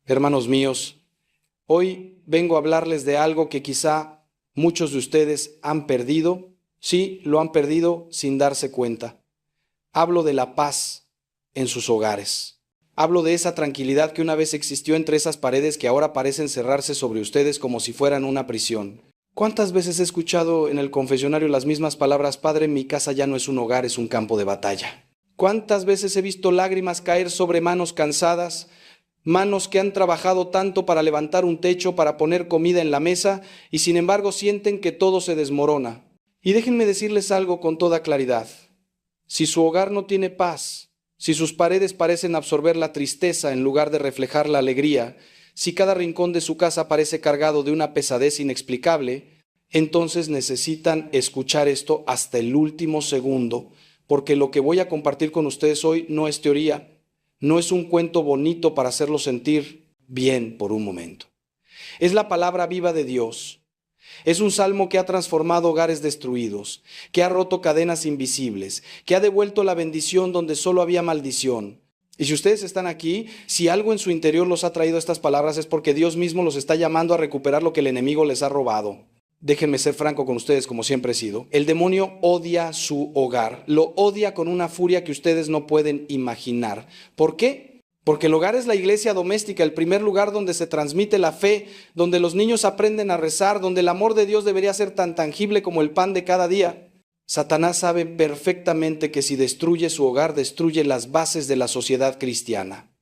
Hermanos míos, hoy vengo a hablarles de algo que quizá muchos de ustedes han perdido. Sí, lo han perdido sin darse cuenta. Hablo de la paz en sus hogares. Hablo de esa tranquilidad que una vez existió entre esas paredes que ahora parecen cerrarse sobre ustedes como si fueran una prisión. ¿Cuántas veces he escuchado en el confesionario las mismas palabras: Padre, mi casa ya no es un hogar, es un campo de batalla? ¿Cuántas veces he visto lágrimas caer sobre manos cansadas? Manos que han trabajado tanto para levantar un techo, para poner comida en la mesa, y sin embargo sienten que todo se desmorona. Y déjenme decirles algo con toda claridad. Si su hogar no tiene paz, si sus paredes parecen absorber la tristeza en lugar de reflejar la alegría, si cada rincón de su casa parece cargado de una pesadez inexplicable, entonces necesitan escuchar esto hasta el último segundo, porque lo que voy a compartir con ustedes hoy no es teoría. No es un cuento bonito para hacerlo sentir bien por un momento. Es la palabra viva de Dios. Es un salmo que ha transformado hogares destruidos, que ha roto cadenas invisibles, que ha devuelto la bendición donde solo había maldición. Y si ustedes están aquí, si algo en su interior los ha traído estas palabras, es porque Dios mismo los está llamando a recuperar lo que el enemigo les ha robado. Déjenme ser franco con ustedes, como siempre he sido. El demonio odia su hogar, lo odia con una furia que ustedes no pueden imaginar. ¿Por qué? Porque el hogar es la iglesia doméstica, el primer lugar donde se transmite la fe, donde los niños aprenden a rezar, donde el amor de Dios debería ser tan tangible como el pan de cada día. Satanás sabe perfectamente que si destruye su hogar, destruye las bases de la sociedad cristiana.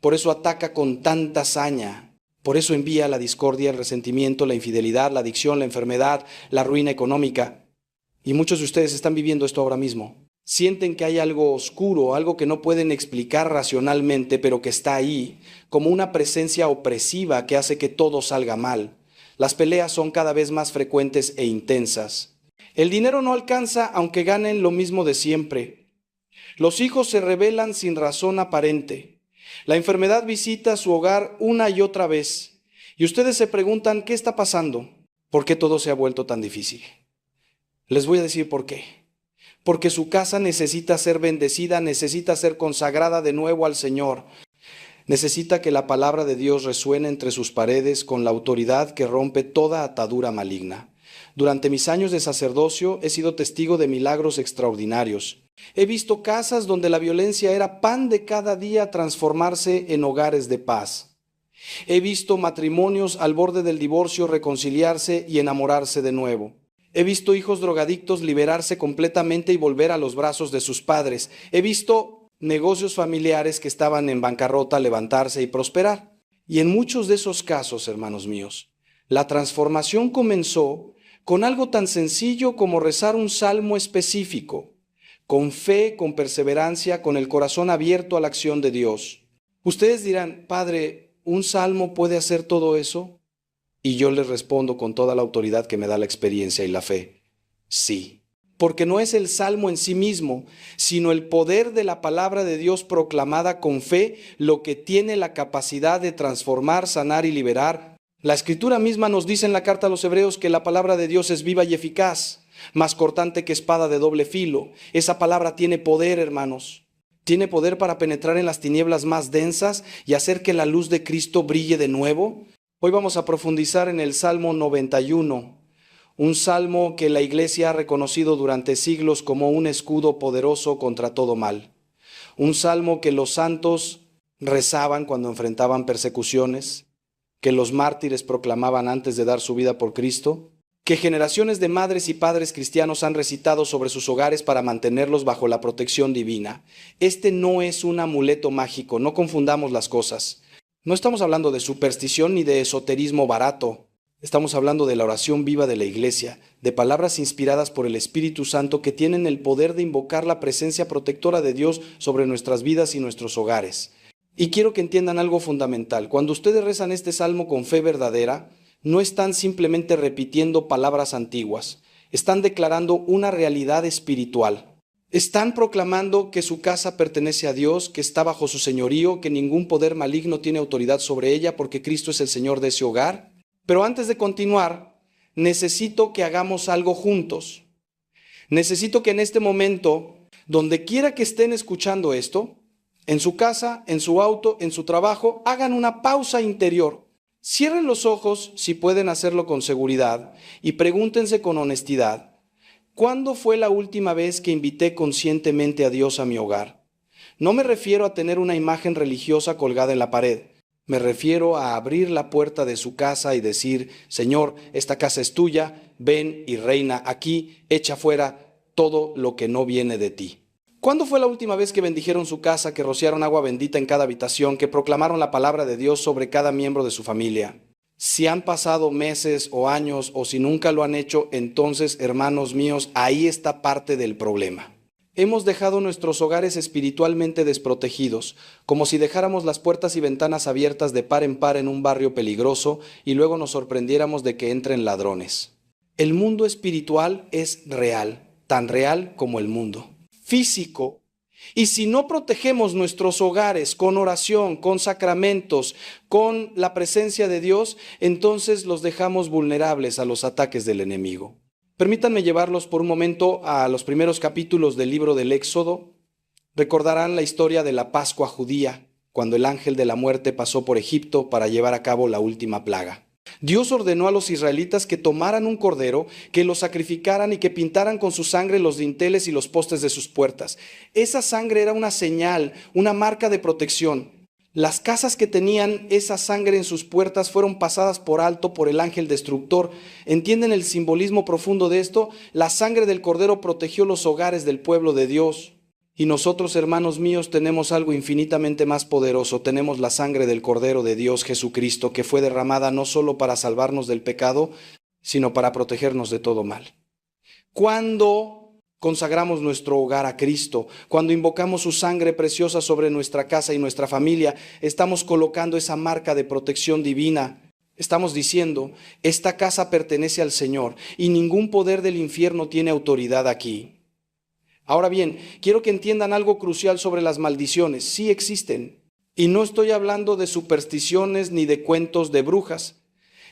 Por eso ataca con tanta saña. Por eso envía la discordia, el resentimiento, la infidelidad, la adicción, la enfermedad, la ruina económica. Y muchos de ustedes están viviendo esto ahora mismo. Sienten que hay algo oscuro, algo que no pueden explicar racionalmente, pero que está ahí, como una presencia opresiva que hace que todo salga mal. Las peleas son cada vez más frecuentes e intensas. El dinero no alcanza aunque ganen lo mismo de siempre. Los hijos se rebelan sin razón aparente. La enfermedad visita su hogar una y otra vez. Y ustedes se preguntan, ¿qué está pasando? ¿Por qué todo se ha vuelto tan difícil? Les voy a decir por qué. Porque su casa necesita ser bendecida, necesita ser consagrada de nuevo al Señor. Necesita que la palabra de Dios resuene entre sus paredes con la autoridad que rompe toda atadura maligna. Durante mis años de sacerdocio he sido testigo de milagros extraordinarios. He visto casas donde la violencia era pan de cada día transformarse en hogares de paz. He visto matrimonios al borde del divorcio reconciliarse y enamorarse de nuevo. He visto hijos drogadictos liberarse completamente y volver a los brazos de sus padres. He visto negocios familiares que estaban en bancarrota levantarse y prosperar. Y en muchos de esos casos, hermanos míos, la transformación comenzó con algo tan sencillo como rezar un salmo específico, con fe, con perseverancia, con el corazón abierto a la acción de Dios. Ustedes dirán, Padre, ¿un salmo puede hacer todo eso? Y yo les respondo con toda la autoridad que me da la experiencia y la fe, sí. Porque no es el salmo en sí mismo, sino el poder de la palabra de Dios proclamada con fe lo que tiene la capacidad de transformar, sanar y liberar. La Escritura misma nos dice en la carta a los Hebreos que la palabra de Dios es viva y eficaz, más cortante que espada de doble filo. Esa palabra tiene poder, hermanos. Tiene poder para penetrar en las tinieblas más densas y hacer que la luz de Cristo brille de nuevo. Hoy vamos a profundizar en el Salmo 91, un salmo que la Iglesia ha reconocido durante siglos como un escudo poderoso contra todo mal. Un salmo que los santos rezaban cuando enfrentaban persecuciones, que los mártires proclamaban antes de dar su vida por Cristo, que generaciones de madres y padres cristianos han recitado sobre sus hogares para mantenerlos bajo la protección divina. Este no es un amuleto mágico, no confundamos las cosas. No estamos hablando de superstición ni de esoterismo barato. Estamos hablando de la oración viva de la Iglesia, de palabras inspiradas por el Espíritu Santo que tienen el poder de invocar la presencia protectora de Dios sobre nuestras vidas y nuestros hogares. Y quiero que entiendan algo fundamental. Cuando ustedes rezan este salmo con fe verdadera, no están simplemente repitiendo palabras antiguas, están declarando una realidad espiritual. Están proclamando que su casa pertenece a Dios, que está bajo su señorío, que ningún poder maligno tiene autoridad sobre ella porque Cristo es el Señor de ese hogar. Pero antes de continuar, necesito que hagamos algo juntos. Necesito que en este momento, donde quiera que estén escuchando esto, En su casa, en su auto, en su trabajo, hagan una pausa interior. Cierren los ojos, si pueden hacerlo con seguridad, y pregúntense con honestidad, ¿cuándo fue la última vez que invité conscientemente a Dios a mi hogar? No me refiero a tener una imagen religiosa colgada en la pared. Me refiero a abrir la puerta de su casa y decir, Señor, esta casa es tuya, ven y reina aquí, echa fuera todo lo que no viene de ti. ¿Cuándo fue la última vez que bendijeron su casa, que rociaron agua bendita en cada habitación, que proclamaron la palabra de Dios sobre cada miembro de su familia? Si han pasado meses o años o si nunca lo han hecho, entonces, hermanos míos, ahí está parte del problema. Hemos dejado nuestros hogares espiritualmente desprotegidos, como si dejáramos las puertas y ventanas abiertas de par en par en un barrio peligroso y luego nos sorprendiéramos de que entren ladrones. El mundo espiritual es real, tan real como el mundo físico. Y si no protegemos nuestros hogares con oración, con sacramentos, con la presencia de Dios, entonces los dejamos vulnerables a los ataques del enemigo. Permítanme llevarlos por un momento a los primeros capítulos del libro del Éxodo. Recordarán la historia de la Pascua judía, cuando el ángel de la muerte pasó por Egipto para llevar a cabo la última plaga. Dios ordenó a los israelitas que tomaran un cordero, que lo sacrificaran y que pintaran con su sangre los dinteles y los postes de sus puertas. Esa sangre era una señal, una marca de protección. Las casas que tenían esa sangre en sus puertas fueron pasadas por alto por el ángel destructor. ¿Entienden el simbolismo profundo de esto? La sangre del cordero protegió los hogares del pueblo de Dios. Y nosotros, hermanos míos, tenemos algo infinitamente más poderoso. Tenemos la sangre del Cordero de Dios, Jesucristo, que fue derramada no solo para salvarnos del pecado, sino para protegernos de todo mal. Cuando consagramos nuestro hogar a Cristo, cuando invocamos su sangre preciosa sobre nuestra casa y nuestra familia, estamos colocando esa marca de protección divina. Estamos diciendo, esta casa pertenece al Señor y ningún poder del infierno tiene autoridad aquí. Ahora bien, quiero que entiendan algo crucial sobre las maldiciones. Sí existen. Y no estoy hablando de supersticiones ni de cuentos de brujas.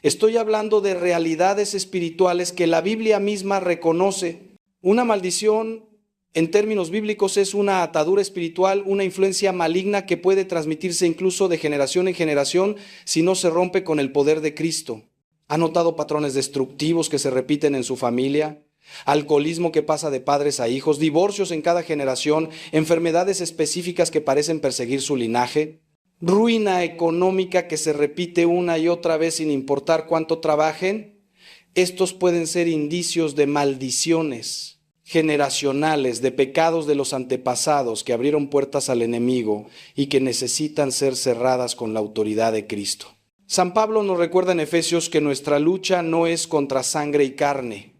Estoy hablando de realidades espirituales que la Biblia misma reconoce. Una maldición, en términos bíblicos, es una atadura espiritual, una influencia maligna que puede transmitirse incluso de generación en generación si no se rompe con el poder de Cristo. ¿Ha notado patrones destructivos que se repiten en su familia? Alcoholismo que pasa de padres a hijos, divorcios en cada generación, enfermedades específicas que parecen perseguir su linaje, ruina económica que se repite una y otra vez sin importar cuánto trabajen. Estos pueden ser indicios de maldiciones generacionales, de pecados de los antepasados que abrieron puertas al enemigo y que necesitan ser cerradas con la autoridad de Cristo. San Pablo nos recuerda en Efesios que nuestra lucha no es contra sangre y carne,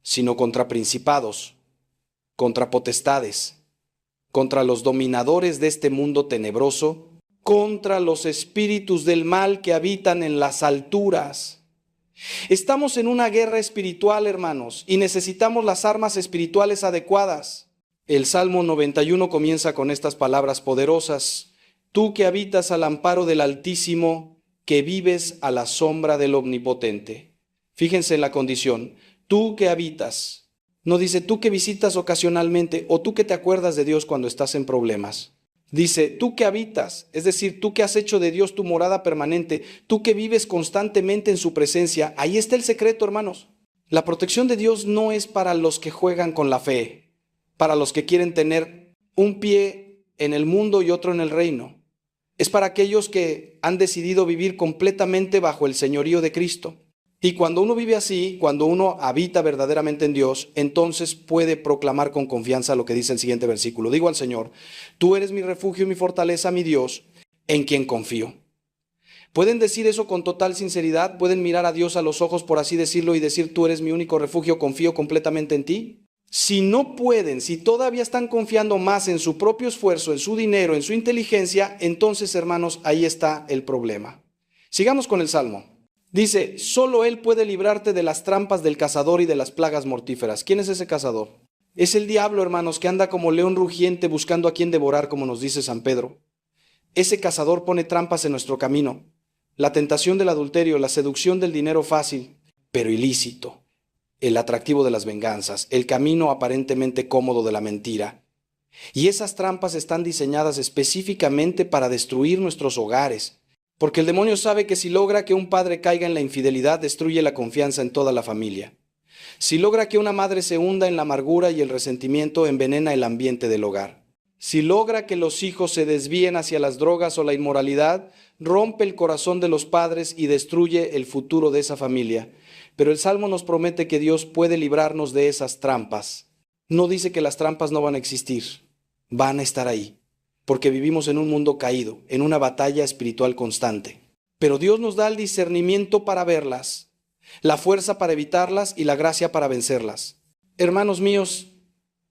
sino contra principados, contra potestades, contra los dominadores de este mundo tenebroso, contra los espíritus del mal que habitan en las alturas. Estamos en una guerra espiritual, hermanos, y necesitamos las armas espirituales adecuadas. El Salmo 91 comienza con estas palabras poderosas: Tú que habitas al amparo del Altísimo, que vives a la sombra del Omnipotente. Fíjense en la condición. Tú que habitas, no dice tú que visitas ocasionalmente o tú que te acuerdas de Dios cuando estás en problemas. Dice tú que habitas, es decir, tú que has hecho de Dios tu morada permanente, tú que vives constantemente en su presencia. Ahí está el secreto, hermanos. La protección de Dios no es para los que juegan con la fe, para los que quieren tener un pie en el mundo y otro en el reino. Es para aquellos que han decidido vivir completamente bajo el señorío de Cristo. Y cuando uno vive así, cuando uno habita verdaderamente en Dios, entonces puede proclamar con confianza lo que dice el siguiente versículo. Digo al Señor, tú eres mi refugio y mi fortaleza, mi Dios, en quien confío. ¿Pueden decir eso con total sinceridad? ¿Pueden mirar a Dios a los ojos, por así decirlo, y decir, tú eres mi único refugio, confío completamente en ti? Si no pueden, si todavía están confiando más en su propio esfuerzo, en su dinero, en su inteligencia, entonces, hermanos, ahí está el problema. Sigamos con el Salmo. Dice, solo Él puede librarte de las trampas del cazador y de las plagas mortíferas. ¿Quién es ese cazador? Es el diablo, hermanos, que anda como león rugiente buscando a quien devorar, como nos dice San Pedro. Ese cazador pone trampas en nuestro camino. La tentación del adulterio, la seducción del dinero fácil, pero ilícito. El atractivo de las venganzas, el camino aparentemente cómodo de la mentira. Y esas trampas están diseñadas específicamente para destruir nuestros hogares, porque el demonio sabe que si logra que un padre caiga en la infidelidad, destruye la confianza en toda la familia. Si logra que una madre se hunda en la amargura y el resentimiento, envenena el ambiente del hogar. Si logra que los hijos se desvíen hacia las drogas o la inmoralidad, rompe el corazón de los padres y destruye el futuro de esa familia. Pero el Salmo nos promete que Dios puede librarnos de esas trampas. No dice que las trampas no van a existir, van a estar ahí, porque vivimos en un mundo caído, en una batalla espiritual constante. Pero Dios nos da el discernimiento para verlas, la fuerza para evitarlas y la gracia para vencerlas. Hermanos míos,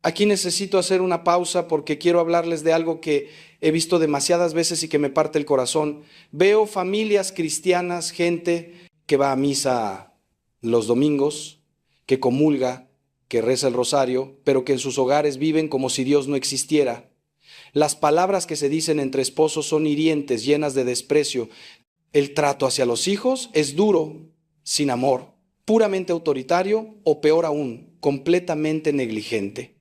aquí necesito hacer una pausa porque quiero hablarles de algo que he visto demasiadas veces y que me parte el corazón. Veo familias cristianas, gente que va a misa los domingos, que comulga, que reza el rosario, pero que en sus hogares viven como si Dios no existiera. Las palabras que se dicen entre esposos son hirientes, llenas de desprecio. El trato hacia los hijos es duro, sin amor, puramente autoritario o peor aún, completamente negligente.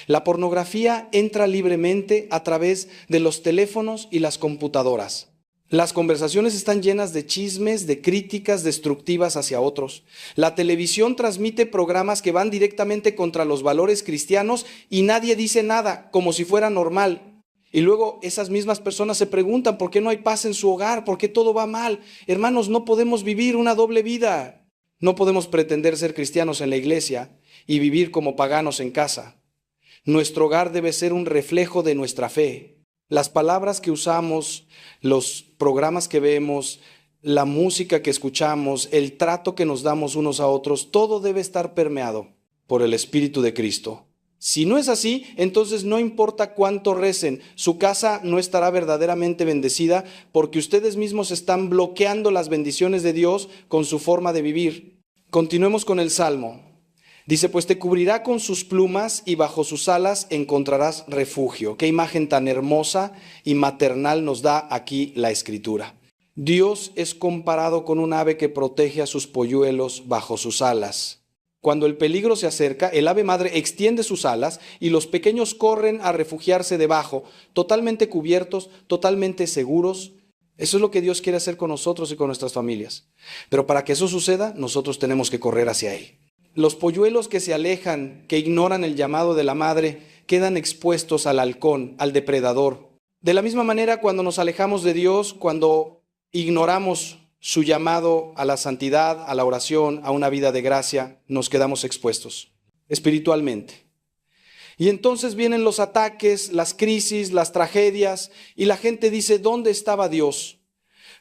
La pornografía entra libremente a través de los teléfonos y las computadoras. Las conversaciones están llenas de chismes, de críticas destructivas hacia otros. La televisión transmite programas que van directamente contra los valores cristianos y nadie dice nada, como si fuera normal. Y luego esas mismas personas se preguntan por qué no hay paz en su hogar, por qué todo va mal. Hermanos, no podemos vivir una doble vida. No podemos pretender ser cristianos en la iglesia y vivir como paganos en casa. Nuestro hogar debe ser un reflejo de nuestra fe. Las palabras que usamos, los programas que vemos, la música que escuchamos, el trato que nos damos unos a otros, todo debe estar permeado por el Espíritu de Cristo. Si no es así, entonces no importa cuánto recen, su casa no estará verdaderamente bendecida porque ustedes mismos están bloqueando las bendiciones de Dios con su forma de vivir. Continuemos con el Salmo. Dice, pues te cubrirá con sus plumas y bajo sus alas encontrarás refugio. Qué imagen tan hermosa y maternal nos da aquí la Escritura. Dios es comparado con un ave que protege a sus polluelos bajo sus alas. Cuando el peligro se acerca, el ave madre extiende sus alas y los pequeños corren a refugiarse debajo, totalmente cubiertos, totalmente seguros. Eso es lo que Dios quiere hacer con nosotros y con nuestras familias. Pero para que eso suceda, nosotros tenemos que correr hacia Él. Los polluelos que se alejan, que ignoran el llamado de la madre, quedan expuestos al halcón, al depredador. De la misma manera, cuando nos alejamos de Dios, cuando ignoramos su llamado a la santidad, a la oración, a una vida de gracia, nos quedamos expuestos espiritualmente. Y entonces vienen los ataques, las crisis, las tragedias, y la gente dice, ¿dónde estaba Dios?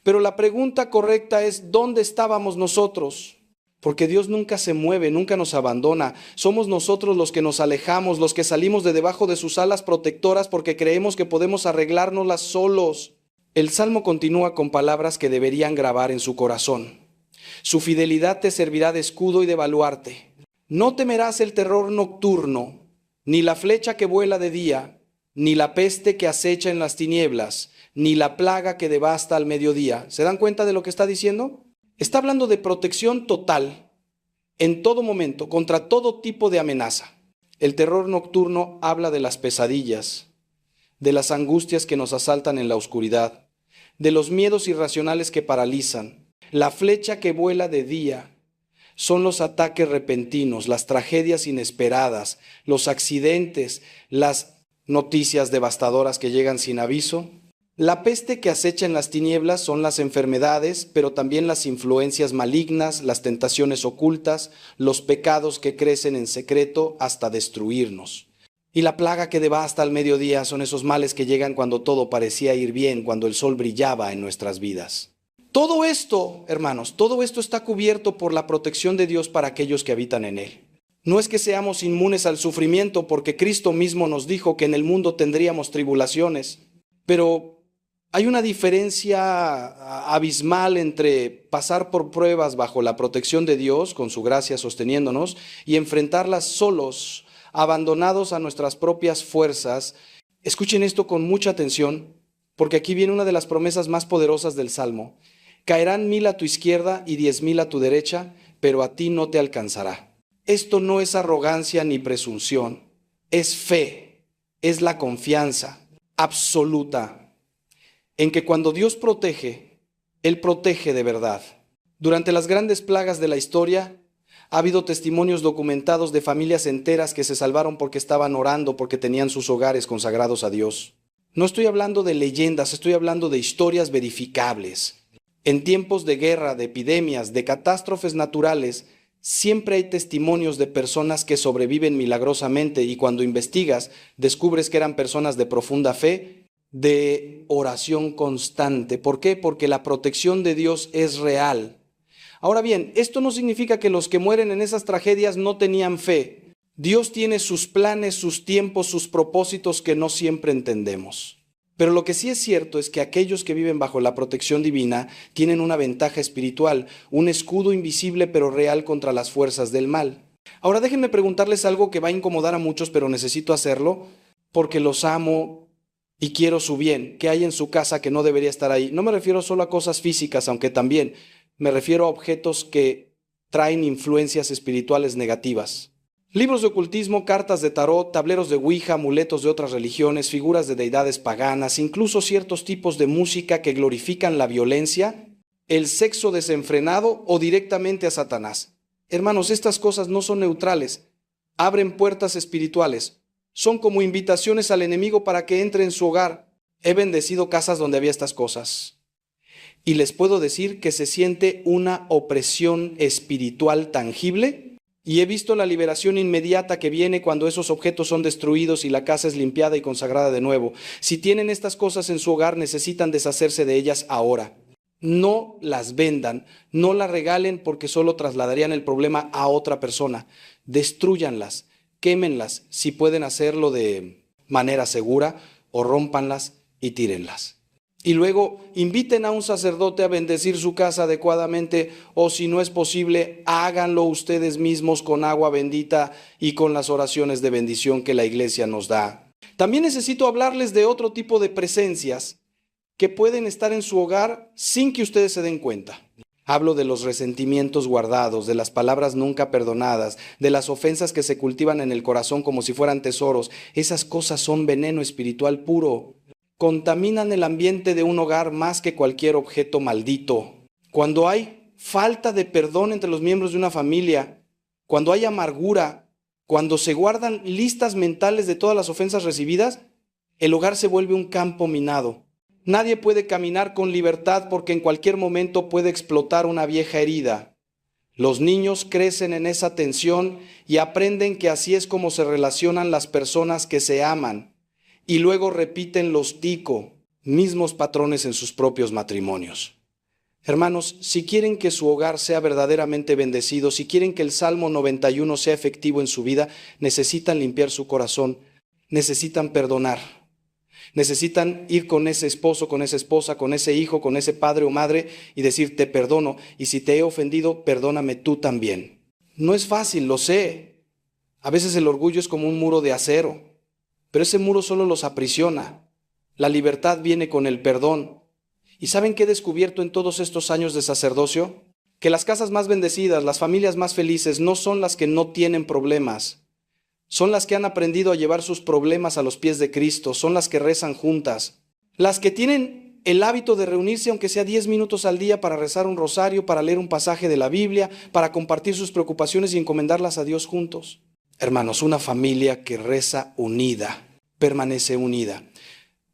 Pero la pregunta correcta es, ¿dónde estábamos nosotros? Porque Dios nunca se mueve, nunca nos abandona. Somos nosotros los que nos alejamos, los que salimos de debajo de sus alas protectoras porque creemos que podemos arreglárnoslas solos. El Salmo continúa con palabras que deberían grabar en su corazón. Su fidelidad te servirá de escudo y de baluarte. No temerás el terror nocturno, ni la flecha que vuela de día, ni la peste que acecha en las tinieblas, ni la plaga que devasta al mediodía. ¿Se dan cuenta de lo que está diciendo? Está hablando de protección total, en todo momento, contra todo tipo de amenaza. El terror nocturno habla de las pesadillas, de las angustias que nos asaltan en la oscuridad, de los miedos irracionales que paralizan. La flecha que vuela de día son los ataques repentinos, las tragedias inesperadas, los accidentes, las noticias devastadoras que llegan sin aviso. La peste que acecha en las tinieblas son las enfermedades, pero también las influencias malignas, las tentaciones ocultas, los pecados que crecen en secreto hasta destruirnos. Y la plaga que devasta al mediodía son esos males que llegan cuando todo parecía ir bien, cuando el sol brillaba en nuestras vidas. Todo esto, hermanos, todo esto está cubierto por la protección de Dios para aquellos que habitan en Él. No es que seamos inmunes al sufrimiento, porque Cristo mismo nos dijo que en el mundo tendríamos tribulaciones, pero hay una diferencia abismal entre pasar por pruebas bajo la protección de Dios, con su gracia sosteniéndonos, y enfrentarlas solos, abandonados a nuestras propias fuerzas. Escuchen esto con mucha atención, porque aquí viene una de las promesas más poderosas del Salmo. Caerán 1000 a tu izquierda y 10,000 a tu derecha, pero a ti no te alcanzará. Esto no es arrogancia ni presunción, es fe. es la confianza absoluta en que cuando Dios protege, Él protege de verdad. Durante las grandes plagas de la historia, ha habido testimonios documentados de familias enteras que se salvaron porque estaban orando, porque tenían sus hogares consagrados a Dios. No estoy hablando de leyendas, estoy hablando de historias verificables. En tiempos de guerra, de epidemias, de catástrofes naturales, siempre hay testimonios de personas que sobreviven milagrosamente y cuando investigas, descubres que eran personas de profunda fe, de oración constante. ¿Por qué? Porque la protección de Dios es real. Ahora bien, esto no significa que los que mueren en esas tragedias no tenían fe. Dios tiene sus planes, sus tiempos, sus propósitos que no siempre entendemos. Pero lo que sí es cierto es que aquellos que viven bajo la protección divina tienen una ventaja espiritual, un escudo invisible pero real contra las fuerzas del mal. Ahora déjenme preguntarles algo que va a incomodar a muchos, pero necesito hacerlo porque los amo y quiero su bien. ¿Qué hay en su casa que no debería estar ahí? No me refiero solo a cosas físicas, aunque también. Me refiero a objetos que traen influencias espirituales negativas. Libros de ocultismo, cartas de tarot, tableros de Ouija, amuletos de otras religiones, figuras de deidades paganas, incluso ciertos tipos de música que glorifican la violencia, el sexo desenfrenado o directamente a Satanás. Hermanos, estas cosas no son neutrales, abren puertas espirituales, son como invitaciones al enemigo para que entre en su hogar. He bendecido casas donde había estas cosas. Y les puedo decir que se siente una opresión espiritual tangible y he visto la liberación inmediata que viene cuando esos objetos son destruidos y la casa es limpiada y consagrada de nuevo. Si tienen estas cosas en su hogar, necesitan deshacerse de ellas ahora. No las vendan, no las regalen porque solo trasladarían el problema a otra persona. Destrúyanlas, quémenlas si pueden hacerlo de manera segura o rómpanlas y tírenlas. Y luego inviten a un sacerdote a bendecir su casa adecuadamente o si no es posible, háganlo ustedes mismos con agua bendita y con las oraciones de bendición que la iglesia nos da. También necesito hablarles de otro tipo de presencias que pueden estar en su hogar sin que ustedes se den cuenta. Hablo de los resentimientos guardados, de las palabras nunca perdonadas, de las ofensas que se cultivan en el corazón como si fueran tesoros. Esas cosas son veneno espiritual puro. Contaminan el ambiente de un hogar más que cualquier objeto maldito. Cuando hay falta de perdón entre los miembros de una familia, cuando hay amargura, cuando se guardan listas mentales de todas las ofensas recibidas, el hogar se vuelve un campo minado. Nadie puede caminar con libertad porque en cualquier momento puede explotar una vieja herida. Los niños crecen en esa tensión y aprenden que así es como se relacionan las personas que se aman. Y luego repiten los mismos patrones en sus propios matrimonios. Hermanos, si quieren que su hogar sea verdaderamente bendecido, si quieren que el Salmo 91 sea efectivo en su vida, necesitan limpiar su corazón, necesitan perdonar, necesitan ir con ese esposo, con esa esposa, con ese hijo, con ese padre o madre y decir, te perdono, y si te he ofendido, perdóname tú también. No es fácil, lo sé. A veces el orgullo es como un muro de acero. Pero ese muro solo los aprisiona. La libertad viene con el perdón. ¿Y saben qué he descubierto en todos estos años de sacerdocio? Que las casas más bendecidas, las familias más felices, no son las que no tienen problemas. Son las que han aprendido a llevar sus problemas a los pies de Cristo. Son las que rezan juntas. Las que tienen el hábito de reunirse aunque sea 10 minutos al día para rezar un rosario, para leer un pasaje de la Biblia, para compartir sus preocupaciones y encomendarlas a Dios juntos. Hermanos, una familia que reza unida, permanece unida.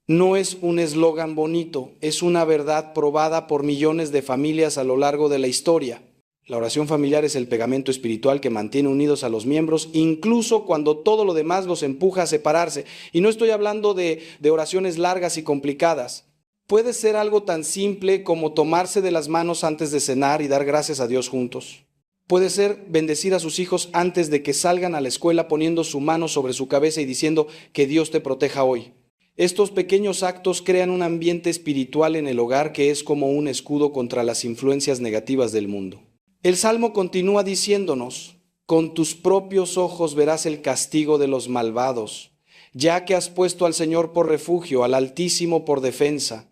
No es un eslogan bonito, es una verdad probada por millones de familias a lo largo de la historia. La oración familiar es el pegamento espiritual que mantiene unidos a los miembros, incluso cuando todo lo demás los empuja a separarse. Y no estoy hablando de oraciones largas y complicadas. Puede ser algo tan simple como tomarse de las manos antes de cenar y dar gracias a Dios juntos. Puede ser bendecir a sus hijos antes de que salgan a la escuela poniendo su mano sobre su cabeza y diciendo que Dios te proteja hoy. Estos pequeños actos crean un ambiente espiritual en el hogar que es como un escudo contra las influencias negativas del mundo. El Salmo continúa diciéndonos, con tus propios ojos verás el castigo de los malvados, ya que has puesto al Señor por refugio, al Altísimo por defensa.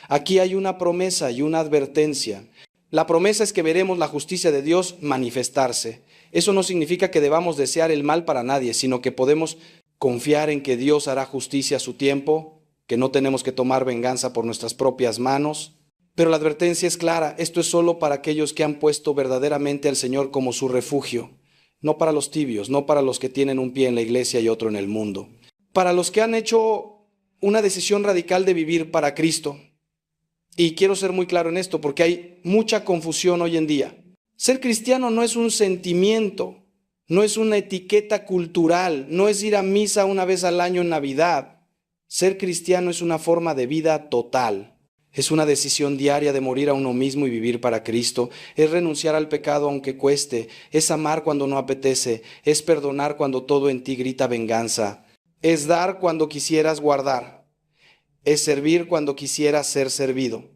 Aquí hay una promesa y una advertencia. La promesa es que veremos la justicia de Dios manifestarse. Eso no significa que debamos desear el mal para nadie, sino que podemos confiar en que Dios hará justicia a su tiempo, que no tenemos que tomar venganza por nuestras propias manos. Pero la advertencia es clara, esto es solo para aquellos que han puesto verdaderamente al Señor como su refugio, no para los tibios, no para los que tienen un pie en la iglesia y otro en el mundo. Para los que han hecho una decisión radical de vivir para Cristo. Y quiero ser muy claro en esto porque hay mucha confusión hoy en día. Ser cristiano no es un sentimiento, no es una etiqueta cultural, no es ir a misa una vez al año en Navidad. Ser cristiano es una forma de vida total. Es una decisión diaria de morir a uno mismo y vivir para Cristo. Es renunciar al pecado aunque cueste. Es amar cuando no apetece. Es perdonar cuando todo en ti grita venganza. Es dar cuando quisieras guardar. Es servir cuando quisieras ser servido.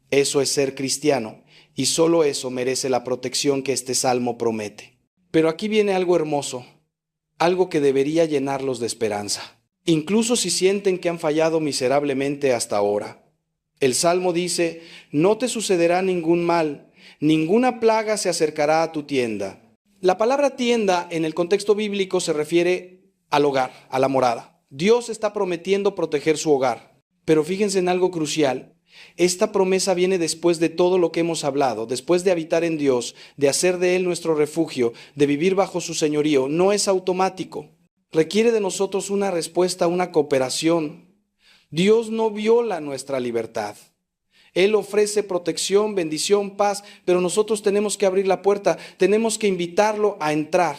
Eso es ser cristiano. Y solo eso merece la protección que este salmo promete. Pero aquí viene algo hermoso. Algo que debería llenarlos de esperanza. Incluso si sienten que han fallado miserablemente hasta ahora. El Salmo dice, no te sucederá ningún mal, ninguna plaga se acercará a tu tienda. La palabra tienda en el contexto bíblico se refiere al hogar, a la morada. Dios está prometiendo proteger su hogar. Pero fíjense en algo crucial. Esta promesa viene después de todo lo que hemos hablado, después de habitar en Dios, de hacer de Él nuestro refugio, de vivir bajo su señorío. No es automático. Requiere de nosotros una respuesta, una cooperación. Dios no viola nuestra libertad. Él ofrece protección, bendición, paz, pero nosotros tenemos que abrir la puerta, tenemos que invitarlo a entrar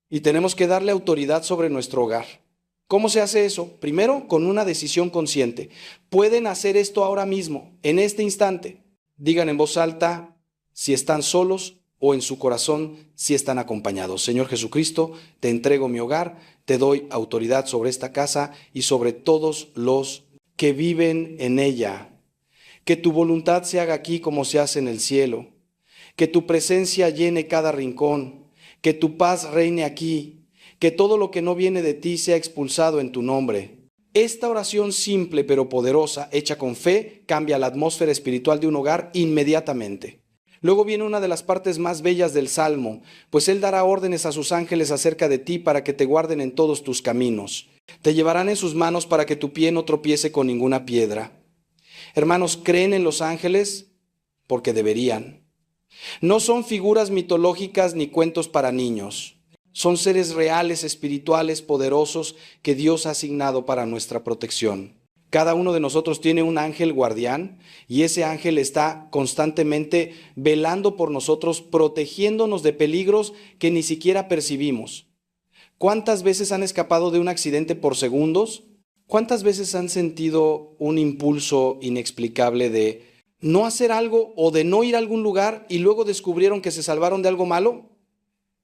y tenemos que darle autoridad sobre nuestro hogar. ¿Cómo se hace eso? Primero, con una decisión consciente. Pueden hacer esto ahora mismo, en este instante. Digan en voz alta si están solos o en su corazón si están acompañados. Señor Jesucristo, te entrego mi hogar, te doy autoridad sobre esta casa y sobre todos los que viven en ella. Que tu voluntad se haga aquí como se hace en el cielo. Que tu presencia llene cada rincón. Que tu paz reine aquí. Que todo lo que no viene de ti sea expulsado en tu nombre. Esta oración simple pero poderosa, hecha con fe, cambia la atmósfera espiritual de un hogar inmediatamente. Luego viene una de las partes más bellas del Salmo, pues Él dará órdenes a sus ángeles acerca de ti para que te guarden en todos tus caminos. Te llevarán en sus manos para que tu pie no tropiece con ninguna piedra. Hermanos, ¿creen en los ángeles? Porque deberían. No son figuras mitológicas ni cuentos para niños. Son seres reales, espirituales, poderosos que Dios ha asignado para nuestra protección. Cada uno de nosotros tiene un ángel guardián y ese ángel está constantemente velando por nosotros, protegiéndonos de peligros que ni siquiera percibimos. ¿Cuántas veces han escapado de un accidente por segundos? ¿Cuántas veces han sentido un impulso inexplicable de no hacer algo o de no ir a algún lugar y luego descubrieron que se salvaron de algo malo?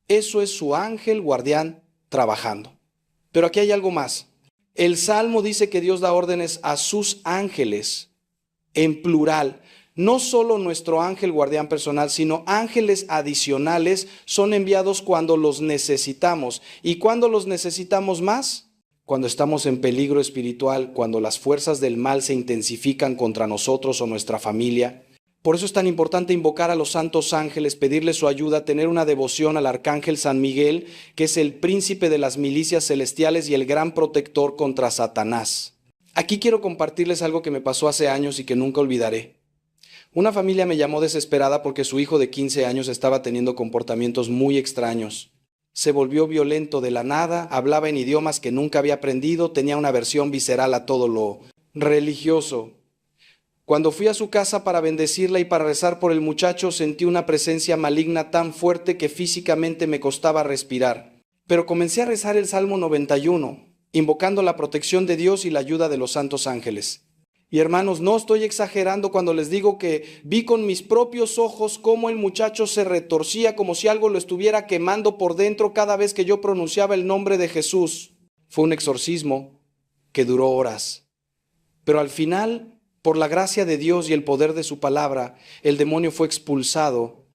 Eso es su ángel guardián trabajando. Pero aquí hay algo más. El Salmo dice que Dios da órdenes a sus ángeles, en plural. No solo nuestro ángel guardián personal, sino ángeles adicionales son enviados cuando los necesitamos. ¿Y cuándo los necesitamos más? Cuando estamos en peligro espiritual, cuando las fuerzas del mal se intensifican contra nosotros o nuestra familia. Por eso es tan importante invocar a los santos ángeles, pedirles su ayuda, tener una devoción al arcángel San Miguel, que es el príncipe de las milicias celestiales y el gran protector contra Satanás. Aquí quiero compartirles algo que me pasó hace años y que nunca olvidaré. Una familia me llamó desesperada porque su hijo de 15 años estaba teniendo comportamientos muy extraños. Se volvió violento de la nada, hablaba en idiomas que nunca había aprendido, tenía una aversión visceral a todo lo religioso. Cuando fui a su casa para bendecirla y para rezar por el muchacho, sentí una presencia maligna tan fuerte que físicamente me costaba respirar. Pero comencé a rezar el Salmo 91, invocando la protección de Dios y la ayuda de los santos ángeles. Y hermanos, no estoy exagerando cuando les digo que vi con mis propios ojos cómo el muchacho se retorcía como si algo lo estuviera quemando por dentro cada vez que yo pronunciaba el nombre de Jesús. Fue un exorcismo que duró horas. Pero al final, por la gracia de Dios y el poder de su palabra, el demonio fue expulsado.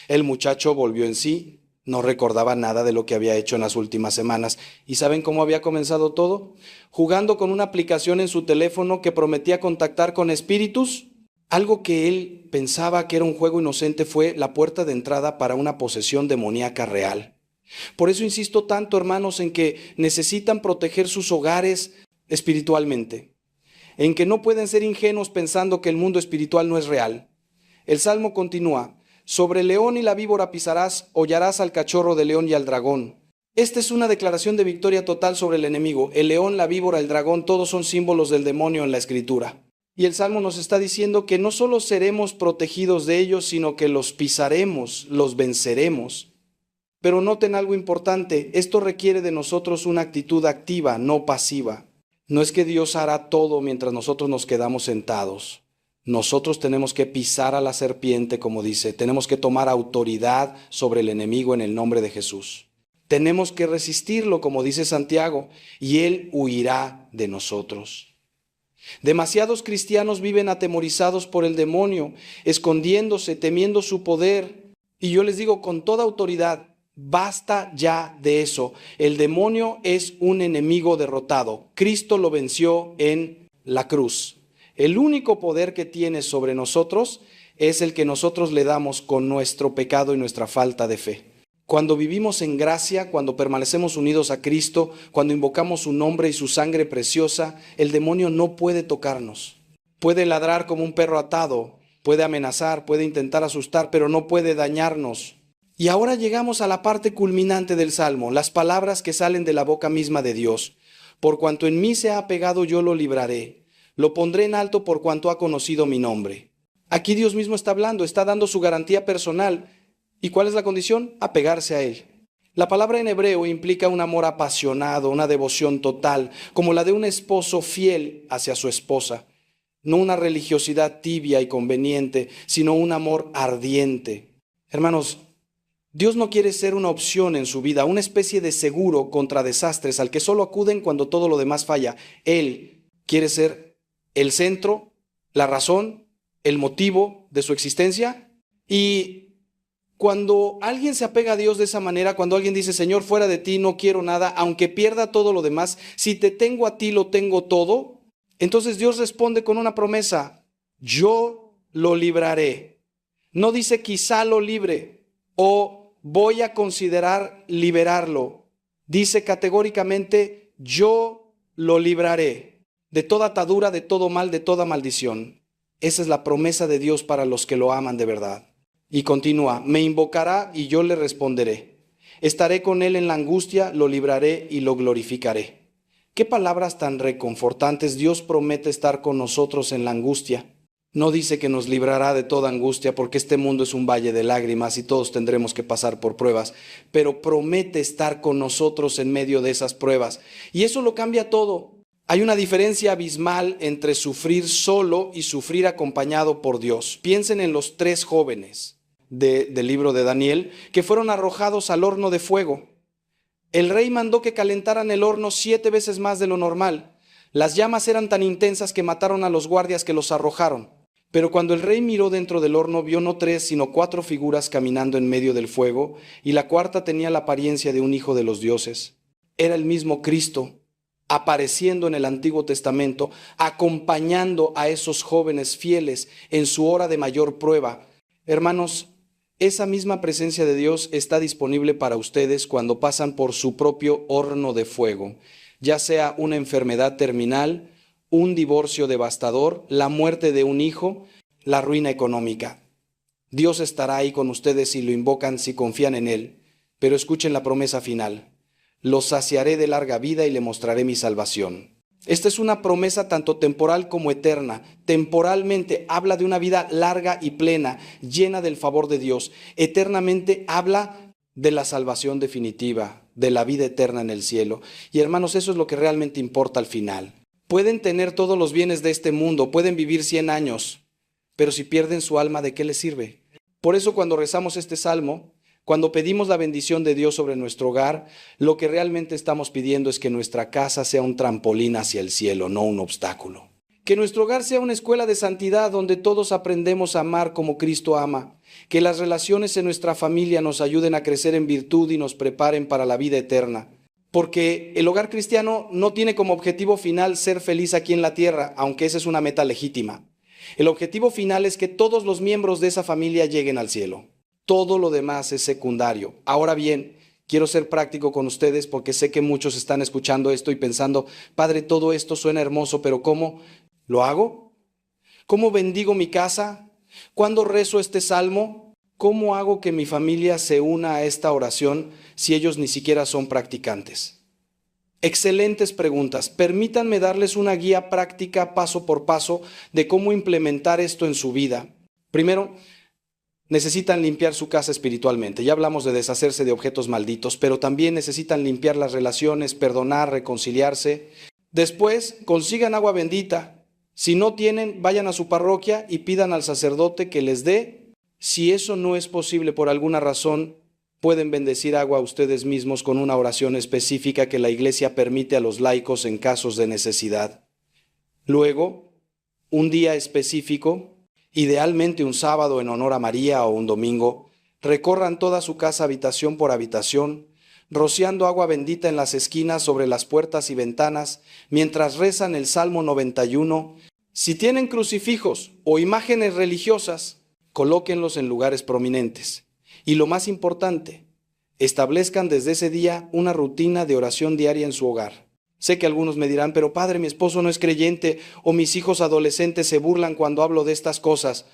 El muchacho volvió en sí, no recordaba nada de lo que había hecho en las últimas semanas. ¿Y saben cómo había comenzado todo? Jugando con una aplicación en su teléfono que prometía contactar con espíritus. Algo que él pensaba que era un juego inocente fue la puerta de entrada para una posesión demoníaca real. Por eso insisto tanto, hermanos, en que necesitan proteger sus hogares espiritualmente, en que no pueden ser ingenuos pensando que el mundo espiritual no es real. El Salmo continúa: sobre el león y la víbora pisarás, hollarás al cachorro de león y al dragón. Esta es una declaración de victoria total sobre el enemigo. El león, la víbora, el dragón, todos son símbolos del demonio en la Escritura. Y el Salmo nos está diciendo que no solo seremos protegidos de ellos, sino que los pisaremos, los venceremos. Pero noten algo importante: esto requiere de nosotros una actitud activa, no pasiva. No es que Dios hará todo mientras nosotros nos quedamos sentados. Nosotros tenemos que pisar a la serpiente, como dice, tenemos que tomar autoridad sobre el enemigo en el nombre de Jesús. Tenemos que resistirlo, como dice Santiago, y Él huirá de nosotros. Demasiados cristianos viven atemorizados por el demonio, escondiéndose, temiendo su poder. Y yo les digo con toda autoridad: basta ya de eso. El demonio es un enemigo derrotado. Cristo lo venció en la cruz. El único poder que tiene sobre nosotros es el que nosotros le damos con nuestro pecado y nuestra falta de fe. Cuando vivimos en gracia, cuando permanecemos unidos a Cristo, cuando invocamos su nombre y su sangre preciosa, el demonio no puede tocarnos. Puede ladrar como un perro atado, puede amenazar, puede intentar asustar, pero no puede dañarnos. Y ahora llegamos a la parte culminante del Salmo, las palabras que salen de la boca misma de Dios. Por cuanto en mí se ha apegado, yo lo libraré. Lo pondré en alto por cuanto ha conocido mi nombre. Aquí Dios mismo está hablando, está dando su garantía personal. ¿Y cuál es la condición? Apegarse a Él. La palabra en hebreo implica un amor apasionado, una devoción total, como la de un esposo fiel hacia su esposa. No una religiosidad tibia y conveniente, sino un amor ardiente. Hermanos, Dios no quiere ser una opción en su vida, una especie de seguro contra desastres al que solo acuden cuando todo lo demás falla. Él quiere ser el centro, la razón, el motivo de su existencia. Y cuando alguien se apega a Dios de esa manera, cuando alguien dice: Señor, fuera de ti no quiero nada, aunque pierda todo lo demás, si te tengo a ti lo tengo todo, entonces Dios responde con una promesa: yo lo libraré. No dice quizá lo libre o voy a considerar liberarlo. Dice categóricamente: yo lo libraré de toda atadura, de todo mal, de toda maldición. Esa es la promesa de Dios para los que lo aman de verdad. Y continúa: me invocará y yo le responderé. Estaré con él en la angustia, lo libraré y lo glorificaré. Qué palabras tan reconfortantes. Dios promete estar con nosotros en la angustia. No dice que nos librará de toda angustia, porque este mundo es un valle de lágrimas y todos tendremos que pasar por pruebas, pero promete estar con nosotros en medio de esas pruebas. Y eso lo cambia todo. Hay una diferencia abismal entre sufrir solo y sufrir acompañado por Dios. Piensen en los 3 jóvenes del libro de Daniel que fueron arrojados al horno de fuego. El rey mandó que calentaran el horno 7 veces más de lo normal. Las llamas eran tan intensas que mataron a los guardias que los arrojaron. Pero cuando el rey miró dentro del horno, vio no 3, sino 4 figuras caminando en medio del fuego, y la cuarta tenía la apariencia de un hijo de los dioses. Era el mismo Cristo, apareciendo en el Antiguo Testamento, acompañando a esos jóvenes fieles en su hora de mayor prueba. Hermanos, esa misma presencia de Dios está disponible para ustedes cuando pasan por su propio horno de fuego, ya sea una enfermedad terminal, un divorcio devastador, la muerte de un hijo, la ruina económica. Dios estará ahí con ustedes si lo invocan, si confían en Él. Pero escuchen la promesa final: los saciaré de larga vida y le mostraré mi salvación. Esta es una promesa tanto temporal como eterna. Temporalmente habla de una vida larga y plena, llena del favor de Dios. Eternamente habla de la salvación definitiva, de la vida eterna en el cielo. Y hermanos, eso es lo que realmente importa al final. Pueden tener todos los bienes de este mundo, pueden vivir 100 años, pero si pierden su alma, ¿de qué les sirve? Por eso cuando rezamos este salmo, cuando pedimos la bendición de Dios sobre nuestro hogar, lo que realmente estamos pidiendo es que nuestra casa sea un trampolín hacia el cielo, no un obstáculo. Que nuestro hogar sea una escuela de santidad donde todos aprendemos a amar como Cristo ama. Que las relaciones en nuestra familia nos ayuden a crecer en virtud y nos preparen para la vida eterna. Porque el hogar cristiano no tiene como objetivo final ser feliz aquí en la tierra, aunque esa es una meta legítima. El objetivo final es que todos los miembros de esa familia lleguen al cielo. Todo lo demás es secundario. Ahora bien, Quiero ser práctico con ustedes porque sé que muchos están escuchando esto y pensando, Padre, todo esto suena hermoso, pero ¿cómo lo hago? ¿Cómo bendigo mi casa? ¿Cuándo rezo este salmo? ¿Cómo hago que mi familia se una a esta oración si ellos ni siquiera son practicantes? Excelentes preguntas. Permítanme darles una guía práctica paso por paso de cómo implementar esto en su vida. Primero, necesitan limpiar su casa espiritualmente. Ya hablamos de deshacerse de objetos malditos, pero también necesitan limpiar las relaciones, perdonar, reconciliarse. Después, consigan agua bendita. Si no tienen, vayan a su parroquia y pidan al sacerdote que les dé. Si eso no es posible por alguna razón, pueden bendecir agua ustedes mismos con una oración específica que la Iglesia permite a los laicos en casos de necesidad. Luego, un día específico, idealmente un sábado en honor a María o un domingo, recorran toda su casa habitación por habitación, rociando agua bendita en las esquinas, sobre las puertas y ventanas, mientras rezan el Salmo 91. Si tienen crucifijos o imágenes religiosas, colóquenlos en lugares prominentes. Y lo más importante, establezcan desde ese día una rutina de oración diaria en su hogar. Sé que algunos me dirán, pero padre, mi esposo no es creyente o mis hijos adolescentes se burlan cuando hablo de estas cosas.